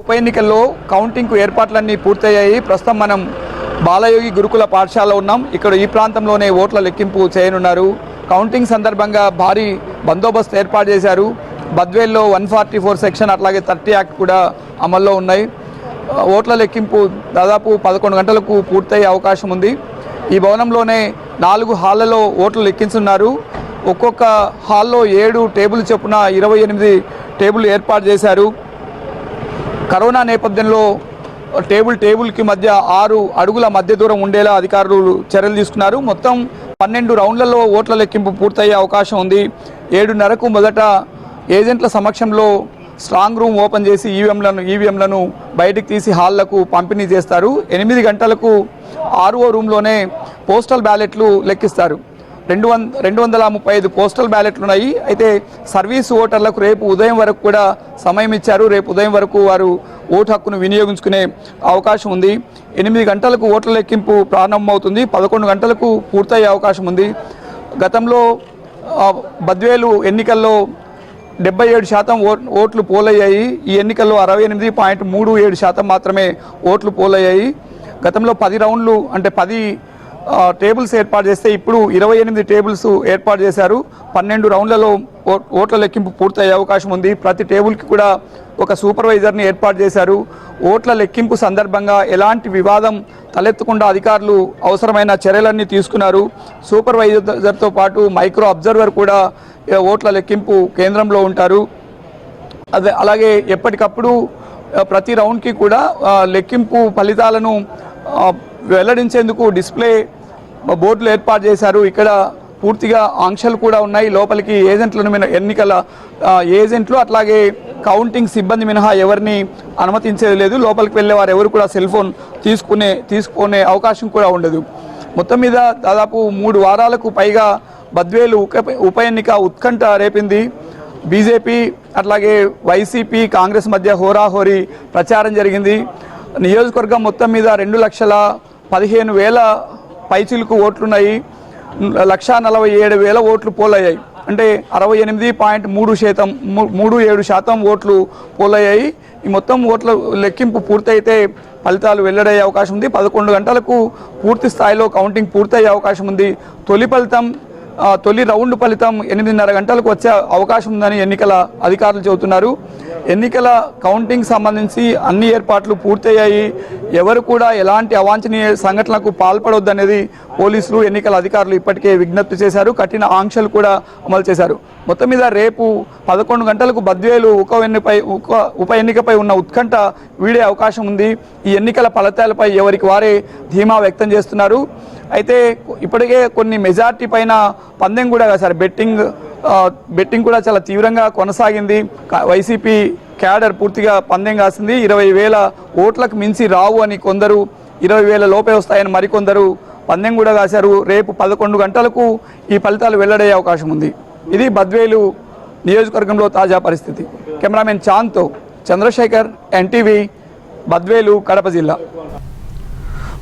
ఉప ఎన్నికల్లో కౌంటింగ్కు ఏర్పాట్లన్నీ పూర్తయ్యాయి. ప్రస్తుతం మనం బాలయోగి గురుకుల పాఠశాలలో ఉన్నాం. ఇక్కడ ఈ ప్రాంతంలోనే ఓట్ల లెక్కింపు చేయనున్నారు. కౌంటింగ్ సందర్భంగా భారీ బందోబస్తు ఏర్పాటు చేశారు. బద్వేల్లో 144 సెక్షన్ అట్లాగే 30 యాక్ట్ కూడా అమల్లో ఉన్నాయి. ఓట్ల లెక్కింపు దాదాపు 11 గంటలకు పూర్తయ్యే అవకాశం ఉంది. ఈ భవనంలోనే 4 హాళ్లలో ఓట్లు లెక్కించున్నారు. ఒక్కొక్క హాల్లో 7 టేబుల్ చొప్పున 28 టేబుల్ ఏర్పాటు చేశారు. కరోనా నేపథ్యంలో టేబుల్కి మధ్య 6 అడుగుల మధ్య దూరం ఉండేలా అధికారులు చర్యలు తీసుకున్నారు. మొత్తం 12 రౌండ్లలో ఓట్ల లెక్కింపు పూర్తయ్యే అవకాశం ఉంది. 7:30కు మొదట ఏజెంట్ల సమక్షంలో స్ట్రాంగ్ రూమ్ ఓపెన్ చేసి ఈవీఎంలను బయటికి తీసి హాళ్లకు పంపిణీ చేస్తారు. 8 గంటలకు 6వ రూమ్లోనే పోస్టల్ బ్యాలెట్లు లెక్కిస్తారు. 235 పోస్టల్ బ్యాలెట్లు ఉన్నాయి. అయితే సర్వీసు ఓటర్లకు రేపు ఉదయం వరకు కూడా సమయం ఇచ్చారు. రేపు ఉదయం వరకు వారు ఓటు హక్కును వినియోగించుకునే అవకాశం ఉంది. 8 గంటలకు ఓట్ల లెక్కింపు ప్రారంభమవుతుంది. 11 గంటలకు పూర్తయ్యే అవకాశం ఉంది. గతంలో బద్వేలు ఎన్నికల్లో 77% ఓట్లు పోలయ్యాయి. ఈ ఎన్నికల్లో 68.37% మాత్రమే ఓట్లు పోలయ్యాయి. గతంలో 10 రౌండ్లు అంటే 10 టేబుల్స్ ఏర్పాటు చేస్తే ఇప్పుడు 28 టేబుల్స్ ఏర్పాటు చేశారు. 12 రౌండ్లలో ఓట్ల లెక్కింపు పూర్తయ్యే అవకాశం ఉంది. ప్రతి టేబుల్కి కూడా ఒక సూపర్వైజర్ని ఏర్పాటు చేశారు. ఓట్ల లెక్కింపు సందర్భంగా ఎలాంటి వివాదం తలెత్తకుండా అధికారులు అవసరమైన చర్యలన్నీ తీసుకున్నారు. సూపర్వైజర్తో పాటు మైక్రో అబ్జర్వర్ కూడా ఓట్ల లెక్కింపు కేంద్రంలో ఉంటారు. అలాగే ఎప్పటికప్పుడు ప్రతి రౌండ్కి కూడా లెక్కింపు ఫలితాలను వెల్లడించేందుకు డిస్ప్లే బోర్డులు ఏర్పాటు చేశారు. ఇక్కడ పూర్తిగా ఆంక్షలు కూడా ఉన్నాయి. లోపలికి ఎన్నికల ఏజెంట్లు అట్లాగే కౌంటింగ్ సిబ్బంది మినహా ఎవరిని అనుమతించేది లేదు. లోపలికి వెళ్ళే వారు ఎవరు కూడా సెల్ ఫోన్ తీసుకునే అవకాశం కూడా ఉండదు. మొత్తం మీద దాదాపు 3 వారాలకు పైగా బద్వేలు ఉప ఎన్నిక ఉత్కంఠ రేపింది. బీజేపీ అట్లాగే వైసీపీ కాంగ్రెస్ మధ్య హోరాహోరీ ప్రచారం జరిగింది. నియోజకవర్గం మొత్తం మీద 2,15,000 పైచిలకు ఓట్లున్నాయి. 1,47,000 ఓట్లు పోలయ్యాయి. అంటే 68.37% ఓట్లు పోలయ్యాయి. ఈ మొత్తం ఓట్ల లెక్కింపు పూర్తయితే ఫలితాలు వెల్లడయ్యే అవకాశం ఉంది. 11 గంటలకు పూర్తి స్థాయిలో కౌంటింగ్ పూర్తయ్యే అవకాశం ఉంది. తొలి రౌండ్ ఫలితం 8:30 గంటలకు వచ్చే అవకాశం ఉందని ఎన్నికల అధికారులు చెబుతున్నారు. ఎన్నికల కౌంటింగ్ సంబంధించి అన్ని ఏర్పాట్లు పూర్తయ్యాయి. ఎవరు కూడా ఎలాంటి అవాంఛనీయ సంఘటనలకు పాల్పడొద్దనేది పోలీసులు ఎన్నికల అధికారులు ఇప్పటికే విజ్ఞప్తి చేశారు. కఠిన ఆంక్షలు కూడా అమలు చేశారు. మొత్తం మీద రేపు 11 గంటలకు బద్వేలు ఉప ఎన్నికపై ఉన్న ఉత్కంఠ వీడే అవకాశం ఉంది. ఈ ఎన్నికల ఫలితాలపై ఎవరికి వారే ధీమా వ్యక్తం చేస్తున్నారు. అయితే ఇప్పటికే కొన్ని మెజార్టీ పైన పందెం కూడా కాసారు. బెట్టింగ్ కూడా చాలా తీవ్రంగా కొనసాగింది. వైసీపీ క్యాడర్ పూర్తిగా పందెం కాసింది. 20,000 ఓట్లకు మించి రావు అని కొందరు, 20,000 లోపే వస్తాయని మరికొందరు పందెం కూడా కాశారు. రేపు 11 గంటలకు ఈ ఫలితాలు వెల్లడయ్యే అవకాశం ఉంది. ఇది బద్వేలు నియోజకవర్గంలో తాజా పరిస్థితి. కెమెరామెన్ చాంద్తో చంద్రశేఖర్, ఎన్టీవీ, బద్వేలు, కడప జిల్లా.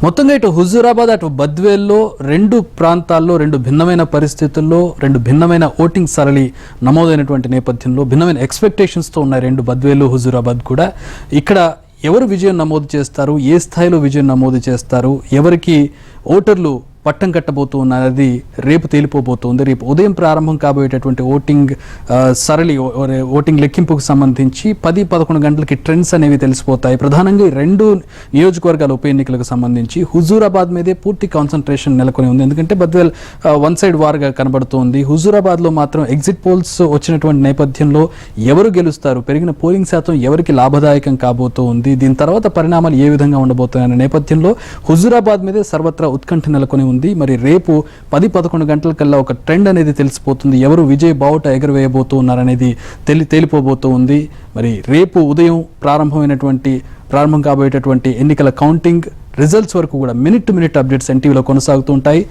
మొత్తంగా ఇటు హుజూరాబాద్ అటు బద్వేల్లో రెండు ప్రాంతాల్లో రెండు భిన్నమైన పరిస్థితుల్లో రెండు భిన్నమైన ఓటింగ్ సరళి నమోదైనటువంటి నేపథ్యంలో భిన్నమైన ఎక్స్పెక్టేషన్స్తో ఉన్నాయి రెండు బద్వేలు హుజూరాబాద్ కూడా. ఇక్కడ ఎవరు విజయం నమోదు చేస్తారు, ఏ స్థాయిలో విజయం నమోదు చేస్తారు, ఎవరికి ఓటర్లు పట్టం కట్టబోతూ ఉన్నది రేపు తేలిపోబోతోంది. రేపు ఉదయం ప్రారంభం కాబోయేటటువంటి ఓటింగ్ సరళి ఓటింగ్ లెక్కింపుకు సంబంధించి 10-11 గంటలకి ట్రెండ్స్ అనేవి తెలిసిపోతాయి. ప్రధానంగా ఈ రెండు నియోజకవర్గాల ఉప ఎన్నికలకు సంబంధించి హుజూరాబాద్ మీదే పూర్తి కాన్సన్ట్రేషన్ నెలకొని ఉంది. ఎందుకంటే బద్వేల్ వన్ సైడ్ వార్గా కనబడుతోంది. హుజూరాబాద్లో మాత్రం ఎగ్జిట్ పోల్స్ వచ్చినటువంటి నేపథ్యంలో ఎవరు గెలుస్తారు, పెరిగిన పోలింగ్ శాతం ఎవరికి లాభదాయకం కాబోతూ ఉంది, దీని తర్వాత పరిణామాలు ఏ విధంగా ఉండబోతున్నాయన్న నేపథ్యంలో హుజూరాబాద్ మీదే సర్వత్రా ఉత్కంఠ నెలకొని ఉంది. మరి రేపు 10-11 గంటల కల్లా ఒక ట్రెండ్ అనేది తెలిసిపోతుంది. ఎవరు విజయ్ బావుట ఎగరవేయబోతూ ఉన్నారనేది తేలిపోబోతూ ఉంది. మరి రేపు ఉదయం ప్రారంభం కాబోయేటటువంటి ఎన్నికల కౌంటింగ్ రిజల్ట్స్ వరకు కూడా మినిట్ టు మినిట్ అప్డేట్స్ ఎన్టీవీలో కొనసాగుతూ ఉంటాయి.